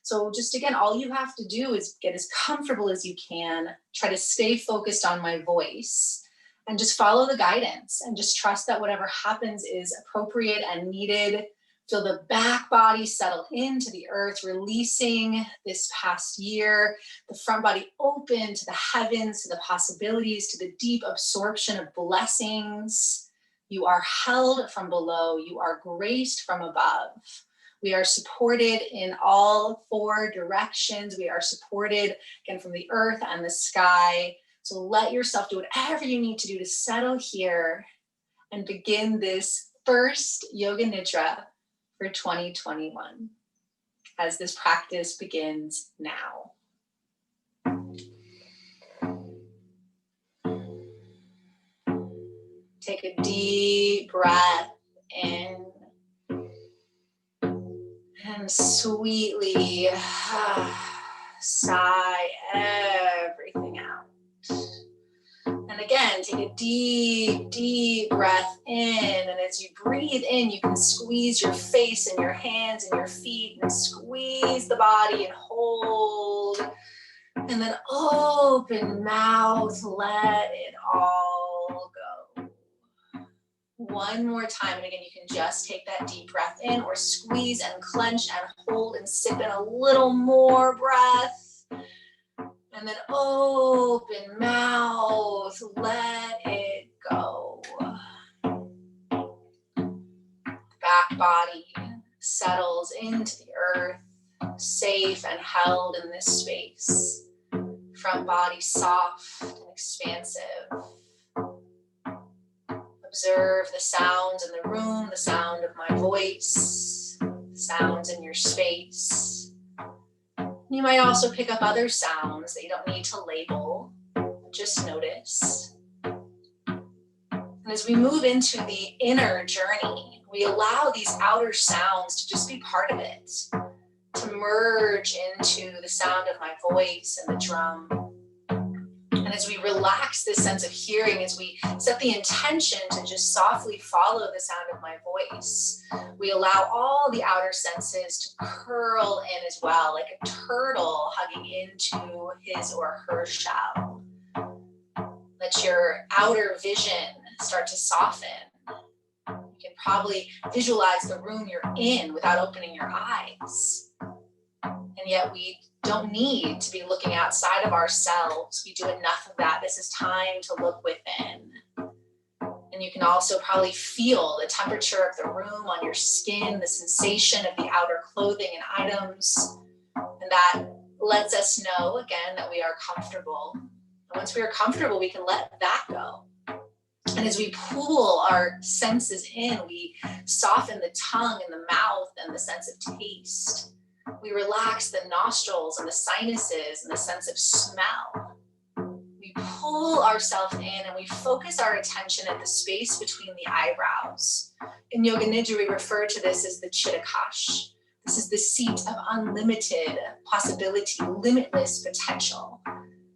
So just again, all you have to do is get as comfortable as you can, try to stay focused on my voice, and just follow the guidance and just trust that whatever happens is appropriate and needed. Feel the back body settle into the earth, releasing this past year, the front body open to the heavens, to the possibilities, to the deep absorption of blessings. You are held from below. You are graced from above. We are supported in all 4 directions. We are supported again from the earth and the sky. So let yourself do whatever you need to do to settle here and begin this first Yoga Nidra for 2021 as this practice begins now. Take a deep breath in and sweetly sigh everything out. And again, take a deep, deep breath in. And as you breathe in, you can squeeze your face and your hands and your feet and squeeze the body and hold. And then open mouth, let it all go. One more time. And again, you can just take that deep breath in or squeeze and clench and hold and sip in a little more breath. And then open mouth, let it go. Back body settles into the earth, safe and held in this space. Front body soft and expansive. Observe the sounds in the room, the sound of my voice, the sounds in your space. You might also pick up other sounds that you don't need to label, just notice. And as we move into the inner journey, we allow these outer sounds to just be part of it, to merge into the sound of my voice and the drum. And as we relax this sense of hearing, as we set the intention to just softly follow the sound of my voice, we allow all the outer senses to curl in as well, like a turtle hugging into his or her shell. Let your outer vision start to soften. You can probably visualize the room you're in without opening your eyes. And yet we don't need to be looking outside of ourselves. We do enough of that. This is time to look within. And you can also probably feel the temperature of the room on your skin, the sensation of the outer clothing and items. And that lets us know, again, that we are comfortable. And once we are comfortable, we can let that go. And as we pull our senses in, we soften the tongue and the mouth and the sense of taste. We relax the nostrils and the sinuses and the sense of smell. We pull ourselves in and we focus our attention at the space between the eyebrows. In Yoga Nidra, we refer to this as the Chittakash. This is the seat of unlimited possibility, limitless potential.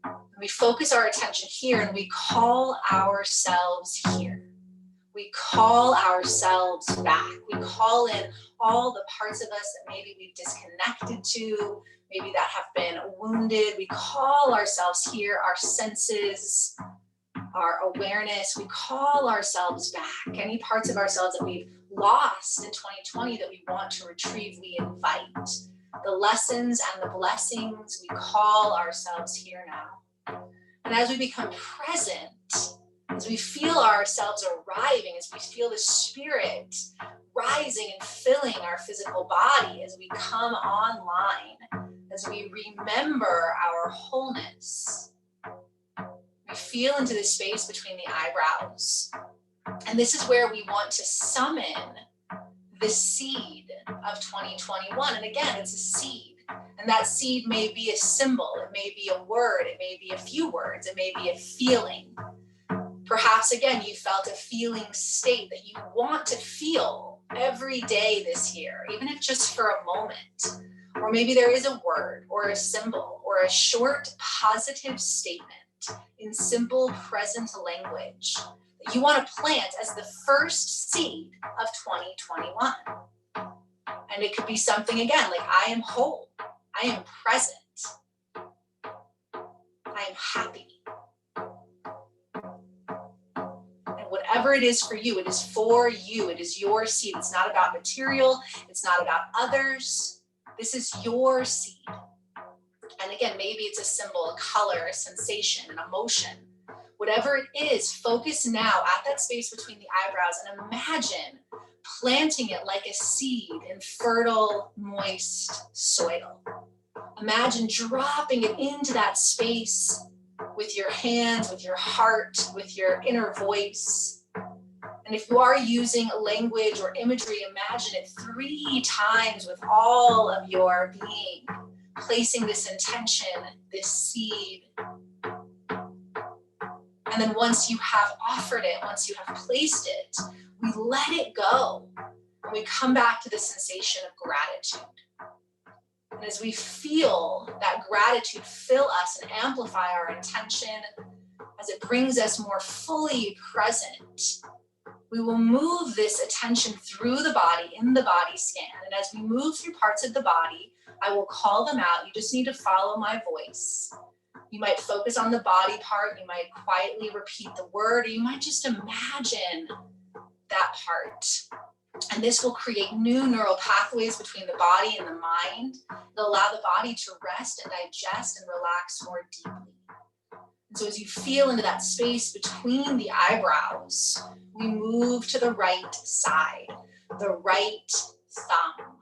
And we focus our attention here and we call ourselves here. We call ourselves back. We call in all the parts of us that maybe we've disconnected to, maybe that have been wounded. We call ourselves here, our senses, our awareness. We call ourselves back. Any parts of ourselves that we've lost in 2020 that we want to retrieve, we invite. The lessons and the blessings, we call ourselves here now. And as we become present, as we feel ourselves arriving, as we feel the spirit rising and filling our physical body, as we come online, as we remember our wholeness, we feel into the space between the eyebrows. And this is where we want to summon the seed of 2021. And again, it's a seed. And that seed may be a symbol, it may be a word, it may be a few words, it may be a feeling. Perhaps, again, you felt a feeling state that you want to feel every day this year, even if just for a moment. Or maybe there is a word or a symbol or a short positive statement in simple present language that you want to plant as the first seed of 2021. And it could be something, again, like I am whole, I am present, I am happy. Whatever it is for you, it is for you. It is your seed. It's not about material. It's not about others. This is your seed. And again, maybe it's a symbol, a color, a sensation, an emotion. Whatever it is, focus now at that space between the eyebrows and imagine planting it like a seed in fertile, moist soil. Imagine dropping it into that space with your hands, with your heart, with your inner voice. And if you are using language or imagery, imagine it 3 times with all of your being, placing this intention, this seed. And then once you have offered it, once you have placed it, we let it go. And we come back to the sensation of gratitude. And as we feel that gratitude fill us and amplify our intention, as it brings us more fully present, we will move this attention through the body, in the body scan. And as we move through parts of the body, I will call them out. You just need to follow my voice. You might focus on the body part. You might quietly repeat the word, or you might just imagine that part. And this will create new neural pathways between the body and the mind. It'll allow the body to rest and digest and relax more deeply. And so as you feel into that space between the eyebrows, we move to the right side, the right thumb,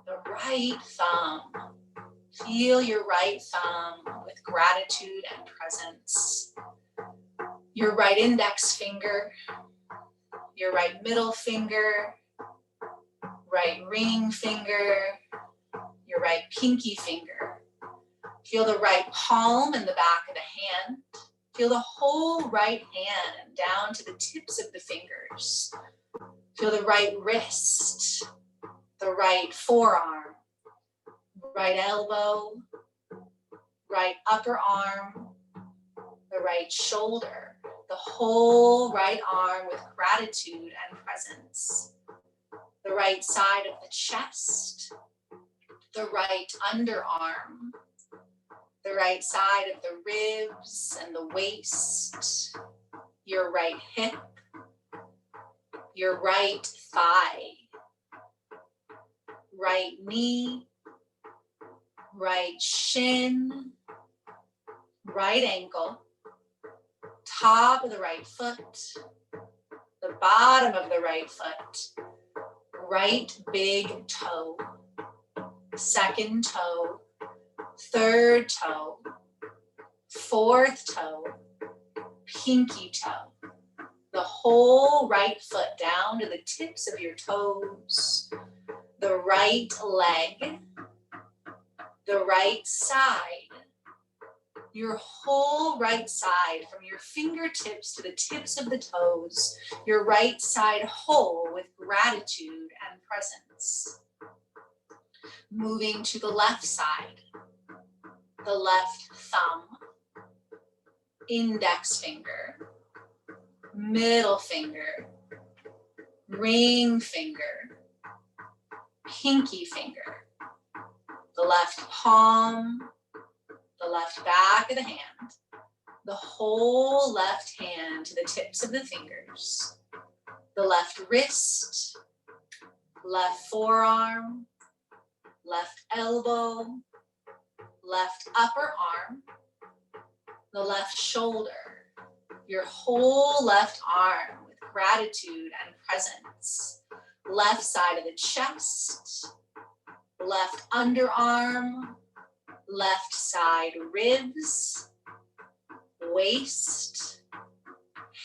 the right thumb. Feel your right thumb with gratitude and presence. Your right index finger, your right middle finger, right ring finger, your right pinky finger. Feel the right palm and the back of the hand. Feel the whole right hand down to the tips of the fingers. Feel the right wrist, the right forearm, right elbow, right upper arm, the right shoulder, the whole right arm with gratitude and presence. The right side of the chest, the right underarm, the right side of the ribs and the waist, your right hip, your right thigh, right knee, right shin, right ankle, top of the right foot, the bottom of the right foot, right big toe, second toe, third toe, fourth toe, pinky toe, the whole right foot down to the tips of your toes, the right leg, the right side, your whole right side from your fingertips to the tips of the toes, your right side whole with gratitude and presence. Moving to the left side, the left thumb, index finger, middle finger, ring finger, pinky finger, the left palm, the left back of the hand, the whole left hand to the tips of the fingers, the left wrist, left forearm, left elbow, left upper arm, the left shoulder, your whole left arm with gratitude and presence, left side of the chest, left underarm, left side ribs, waist,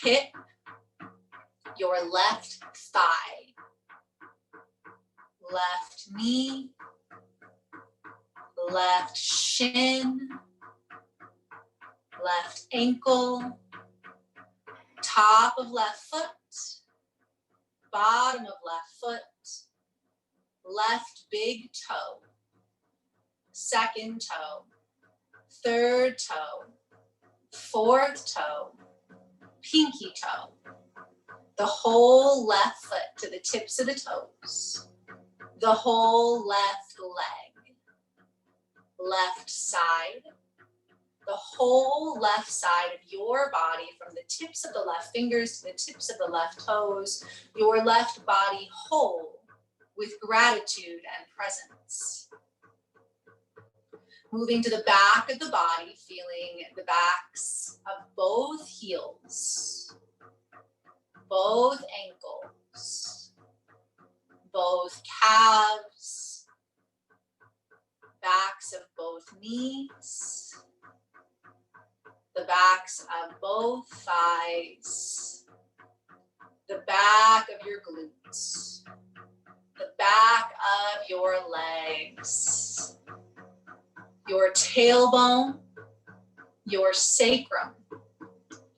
hip, your left thigh, left knee, left shin, left ankle, top of left foot, bottom of left foot, left big toe, second toe, third toe, fourth toe, pinky toe, the whole left foot to the tips of the toes, the whole left leg, left side, the whole left side of your body from the tips of the left fingers to the tips of the left toes, your left body whole with gratitude and presence. Moving to the back of the body, feeling the backs of both heels, both ankles, both calves, backs of both knees, the backs of both thighs, the back of your glutes, the back of your legs, your tailbone, your sacrum,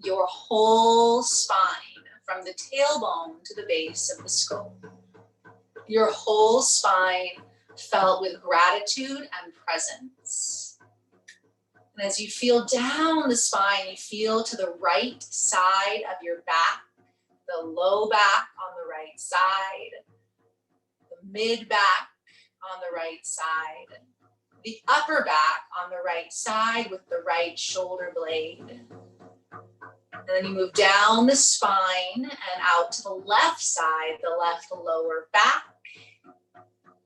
your whole spine from the tailbone to the base of the skull. Your whole spine felt with gratitude and presence. And as you feel down the spine, you feel to the right side of your back, the low back on the right side, the mid back on the right side, the upper back on the right side with the right shoulder blade. And And then you move down the spine and out to the left side, the left lower back,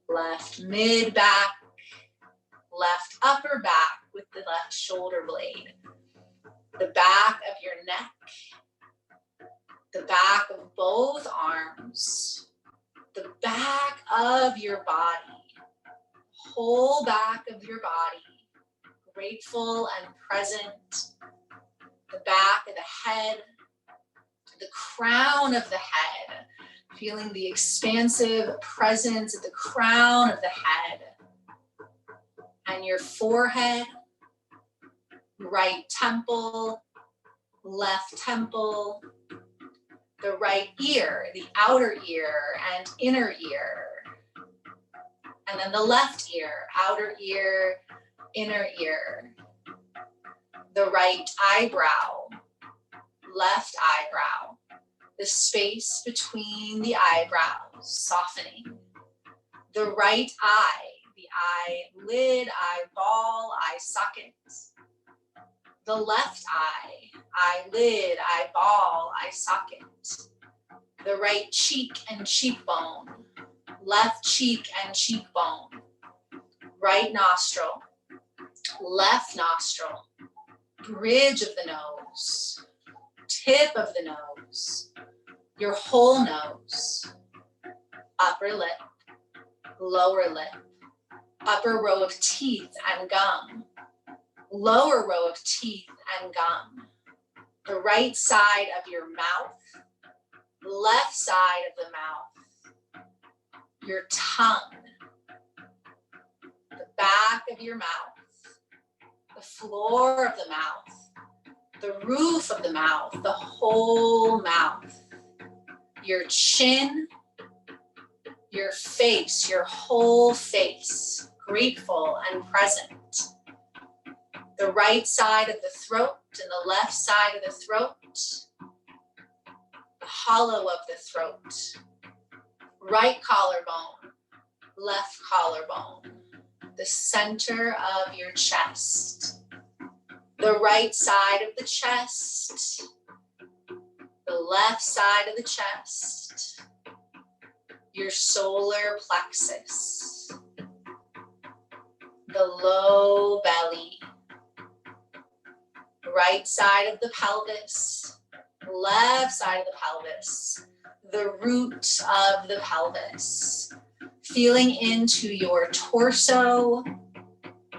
left mid back, left upper back with the left shoulder blade, the back of your neck, the back of both arms, the back of your body, whole back of your body, grateful and present, the back of the head, the crown of the head, feeling the expansive presence at the crown of the head, and your forehead, right temple, left temple, the right ear, the outer ear and inner ear, and then the left ear, outer ear, inner ear, the right eyebrow, left eyebrow, the space between the eyebrows softening, the right eye, the eyelid, eyeball, eye socket, the left eye, eyelid, eyeball, eye socket, the right cheek and cheekbone, left cheek and cheekbone, right nostril, left nostril, bridge of the nose, tip of the nose, your whole nose, upper lip, lower lip, upper row of teeth and gum, lower row of teeth and gum, the right side of your mouth, left side of the mouth, your tongue, the back of your mouth, the floor of the mouth, the roof of the mouth, the whole mouth, your chin, your face, your whole face, grateful and present. The right side of the throat and the left side of the throat, the hollow of the throat, right collarbone, left collarbone, the center of your chest, the right side of the chest, the left side of the chest, your solar plexus, the low belly, right side of the pelvis, left side of the pelvis, the root of the pelvis, feeling into your torso,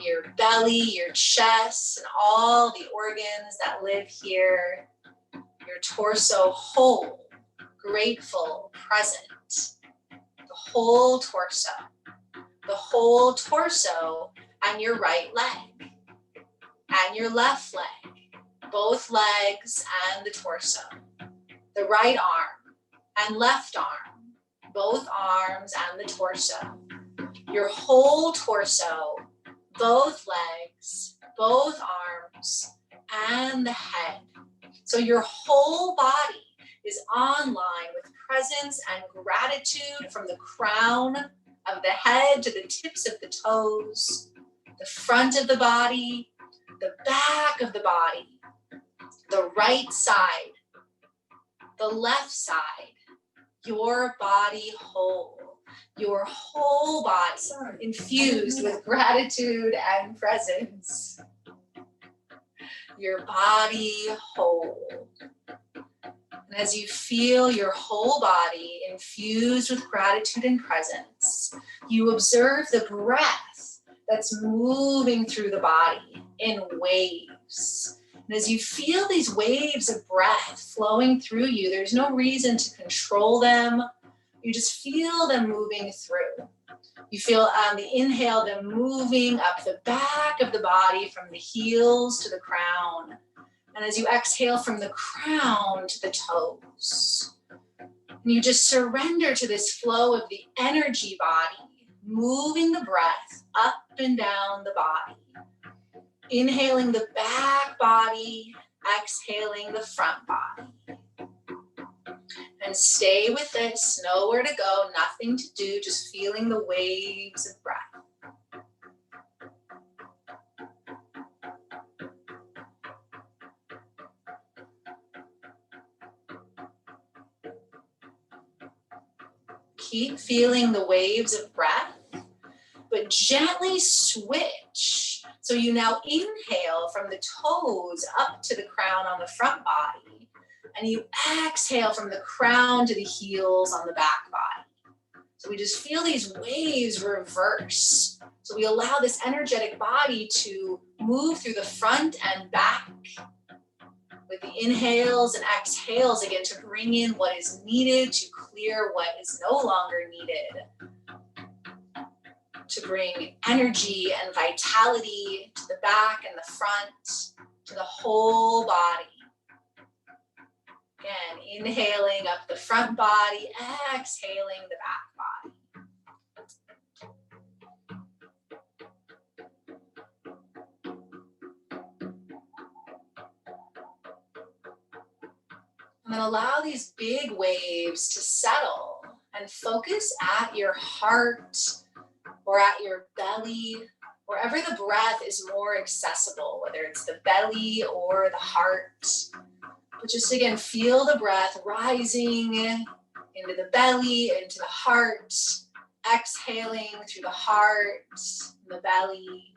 your belly, your chest, and all the organs that live here, your torso whole, grateful, present, the whole torso and your right leg and your left leg, both legs and the torso, the right arm and left arm, both arms and the torso, your whole torso, both legs, both arms, and the head. So your whole body is online with presence and gratitude from the crown of the head to the tips of the toes, the front of the body, the back of the body, the right side, the left side, your body whole. Your whole body infused with gratitude and presence. Your body whole. And as you feel your whole body infused with gratitude and presence, you observe the breath that's moving through the body in waves. And as you feel these waves of breath flowing through you, there's no reason to control them. You just feel them moving through. You feel on the inhale them moving up the back of the body from the heels to the crown. And as you exhale from the crown to the toes. And you just surrender to this flow of the energy body, moving the breath up and down the body. Inhaling the back body, exhaling the front body. And stay with this, nowhere to go, nothing to do, just feeling the waves of breath. Keep feeling the waves of breath, but gently switch. So you now inhale from the toes up to the crown on the front body, and you exhale from the crown to the heels on the back body. So we just feel these waves reverse. So we allow this energetic body to move through the front and back with the inhales and exhales again to bring in what is needed, to clear what is no longer needed, to bring energy and vitality to the back and the front, to the whole body. Again, inhaling up the front body, exhaling the back body. And then allow these big waves to settle and focus at your heart or at your belly, wherever the breath is more accessible, whether it's the belly or the heart. But just again, feel the breath rising into the belly, into the heart, exhaling through the heart, the belly.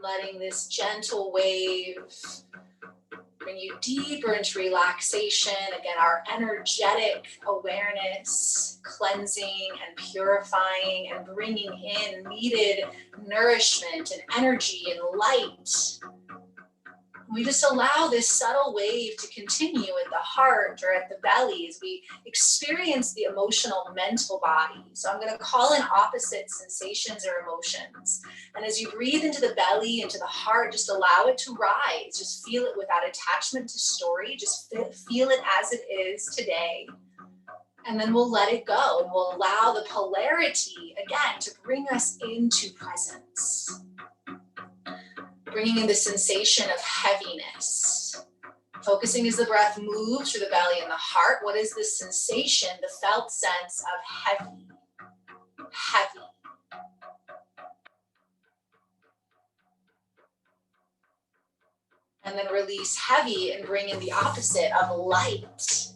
Letting this gentle wave bring you deeper into relaxation. Again, our energetic awareness, cleansing and purifying and bringing in needed nourishment and energy and light. We just allow this subtle wave to continue at the heart or at the belly as we experience the emotional mental body. So I'm going to call in opposite sensations or emotions. And as you breathe into the belly, into the heart, just allow it to rise. Just feel it without attachment to story. Just feel it as it is today. And then we'll let it go and we'll allow the polarity again to bring us into presence. Bringing in the sensation of heaviness. Focusing as the breath moves through the belly and the heart. What is this sensation, the felt sense of heavy? Heavy. And then release heavy and bring in the opposite of light.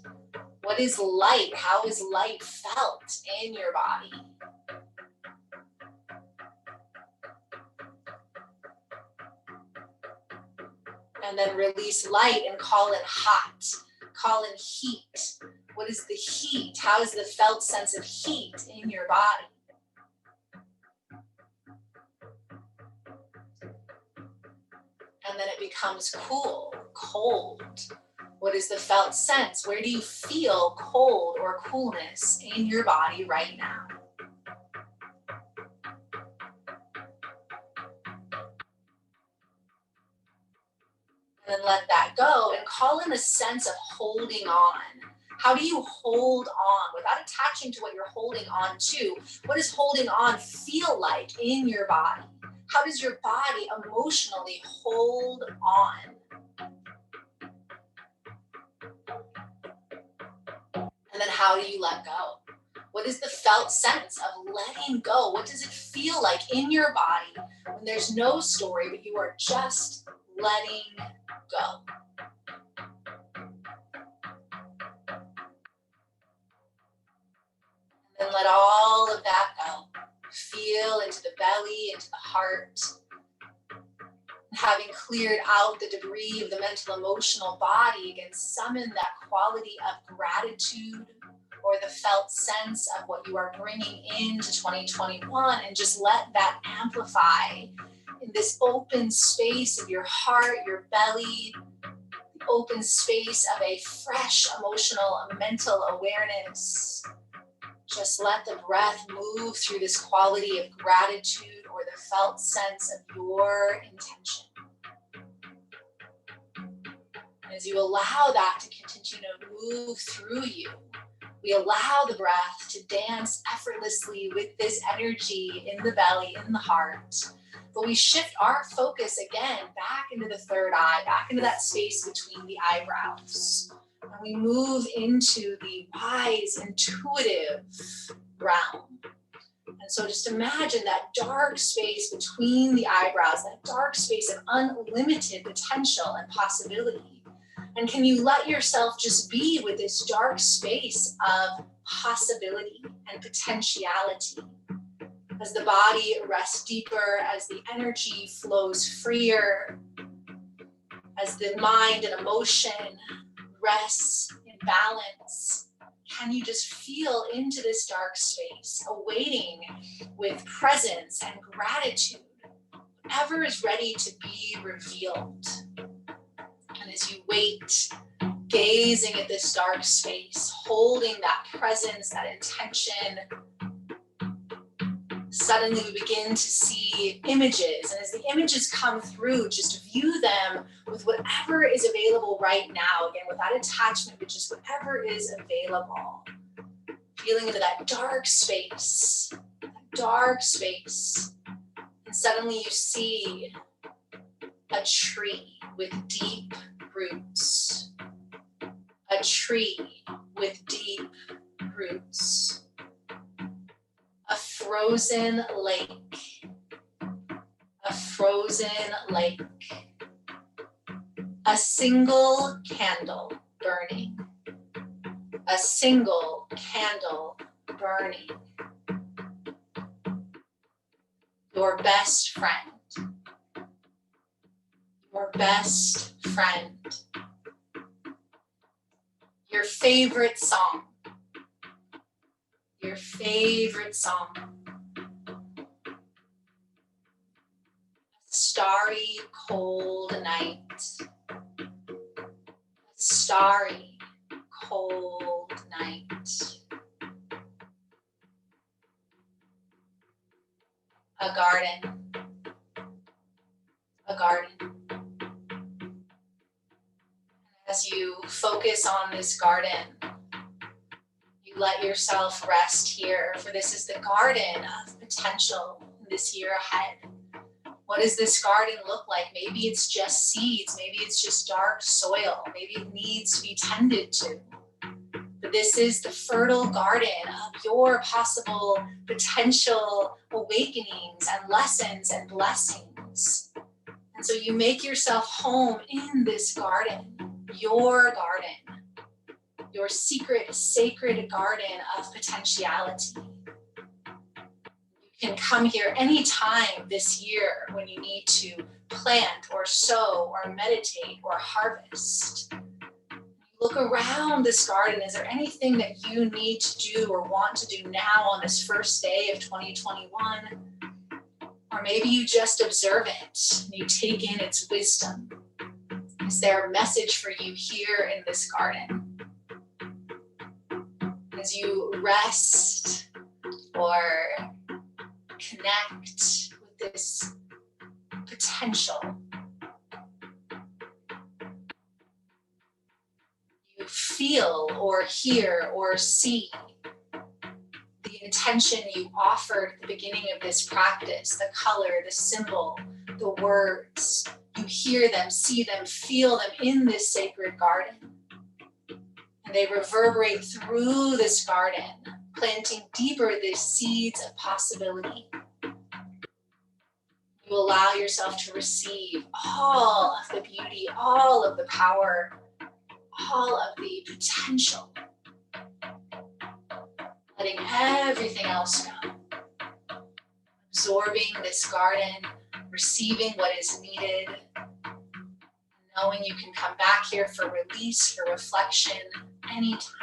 What is light? How is light felt in your body? And then release light and call in hot, call in heat. What is the heat? How is the felt sense of heat in your body? And then it becomes cool, cold. What is the felt sense? Where do you feel cold or coolness in your body right now? And then let that go and call in a sense of holding on. How do you hold on without attaching to what you're holding on to? What does holding on feel like in your body? How does your body emotionally hold on? And then how do you let go? What is the felt sense of letting go? What does it feel like in your body when there's no story, but you are just letting go? And then let all of that go. Feel into the belly, into the heart. Having cleared out the debris of the mental, emotional body, again, summon that quality of gratitude or the felt sense of what you are bringing into 2021 and just let that amplify in this open space of your heart, your belly, the open space of a fresh emotional and mental awareness. Just let the breath move through this quality of gratitude or the felt sense of your intention. As you allow that to continue to move through you, we allow the breath to dance effortlessly with this energy in the belly, in the heart. But we shift our focus again back into the third eye, back into that space between the eyebrows. And we move into the wise, intuitive realm. And so just imagine that dark space between the eyebrows, that dark space of unlimited potential and possibility. And can you let yourself just be with this dark space of possibility and potentiality as the body rests deeper, as the energy flows freer, as the mind and emotion rests in balance? Can you just feel into this dark space, awaiting with presence and gratitude whatever is ready to be revealed? And as you wait, gazing at this dark space, holding that presence, that intention, suddenly we begin to see images. And as the images come through, just view them with whatever is available right now. Again, without attachment, but just whatever is available. Feeling into that dark space, And suddenly you see a tree with deep roots. A tree with deep roots. A frozen lake. A frozen lake. A single candle burning. A single candle burning. Your best friend. Your best friend. Your favorite song. Your favorite song. A starry, cold night. A starry, cold night. A garden. A garden. As you focus on this garden, you let yourself rest here, for this is the garden of potential this year ahead. What does this garden look like? Maybe it's just seeds, maybe it's just dark soil, maybe it needs to be tended to. But this is the fertile garden of your possible potential awakenings and lessons and blessings. And so you make yourself home in this garden, your garden, your secret, sacred garden of potentiality. You can come here anytime this year when you need to plant or sow or meditate or harvest. Look around this garden. Is there anything that you need to do or want to do now on this first day of 2021? Or maybe you just observe it and you take in its wisdom. Is there a message for you here in this garden? As you rest or connect with this potential, you feel or hear or see the intention you offered at the beginning of this practice, the color, the symbol, the words. You hear them, see them, feel them in this sacred garden. And they reverberate through this garden, planting deeper these seeds of possibility. You allow yourself to receive all of the beauty, all of the power, all of the potential. Letting everything else go. Absorbing this garden, receiving what is needed, knowing you can come back here for release, for reflection, anytime.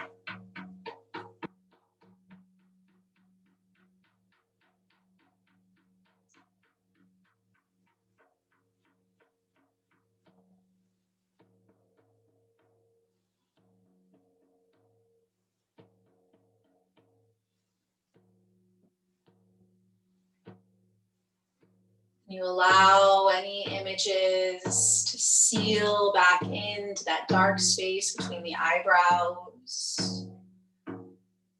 You allow any images to seal back into that dark space between the eyebrows.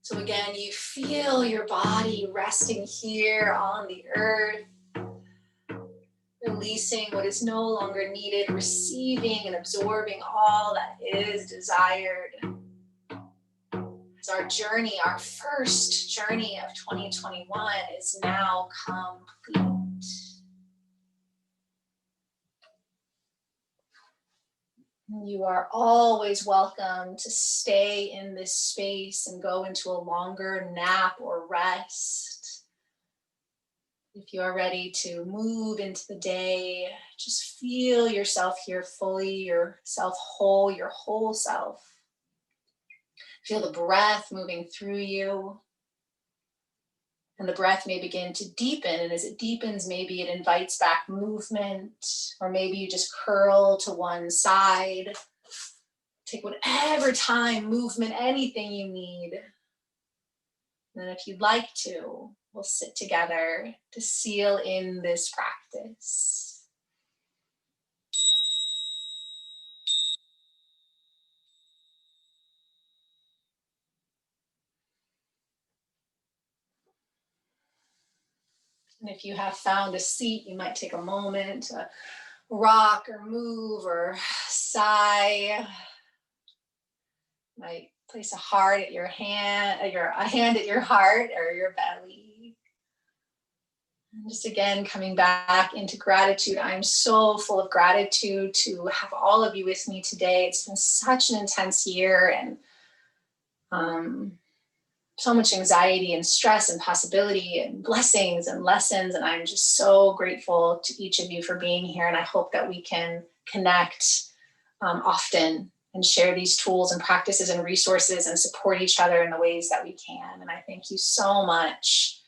So again, you feel your body resting here on the earth, releasing what is no longer needed, receiving and absorbing all that is desired. As our journey, our first journey of 2021 is now complete. You are always welcome to stay in this space and go into a longer nap or rest. If you are ready to move into the day, just feel yourself here fully, yourself whole, your whole self. Feel the breath moving through you. And the breath may begin to deepen. And as it deepens, maybe it invites back movement, or maybe you just curl to one side. Take whatever time, movement, anything you need. And then if you'd like to, we'll sit together to seal in this practice. And if you have found a seat, you might take a moment to rock or move or sigh. Might place a heart at your hand, a hand at your heart or your belly. And just again, coming back into gratitude. I'm so full of gratitude to have all of you with me today. It's been such an intense year, and so much anxiety and stress and possibility and blessings and lessons. And I'm just so grateful to each of you for being here. And I hope that we can connect often and share these tools and practices and resources and support each other in the ways that we can. And I thank you so much.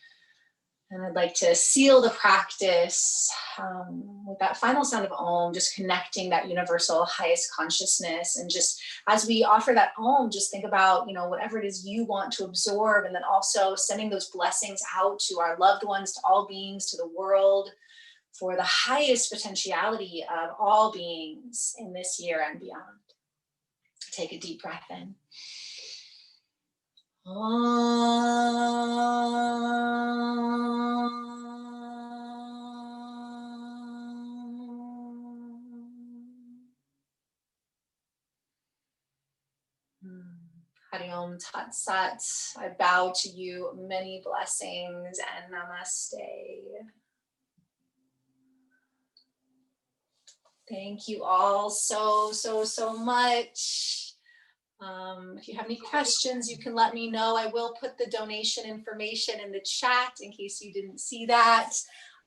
And I'd like to seal the practice with that final sound of Om, just connecting that universal highest consciousness. And just as we offer that Om, just think about, whatever it is you want to absorb, and then also sending those blessings out to our loved ones, to all beings, to the world, for the highest potentiality of all beings in this year and beyond. Take a deep breath in. Hari Om Tat Sat. I bow to you many blessings and namaste. Thank you all so much. If you have any questions, you can let me know. I will put the donation information in the chat in case you didn't see that.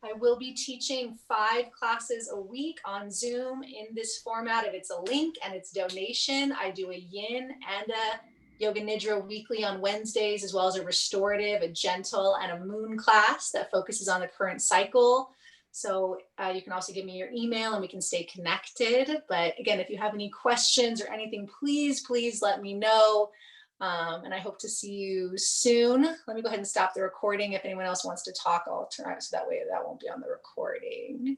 I will be teaching 5 classes a week on Zoom in this format. If it's a link and it's donation, I do a yin and a Yoga Nidra weekly on Wednesdays, as well as a restorative, a gentle, and a moon class that focuses on the current cycle. So you can also give me your email and we can stay connected. But again, if you have any questions or anything, please let me know. And I hope to see you soon. Let me go ahead and stop the recording. If anyone else wants to talk, I'll turn it so that way that won't be on the recording.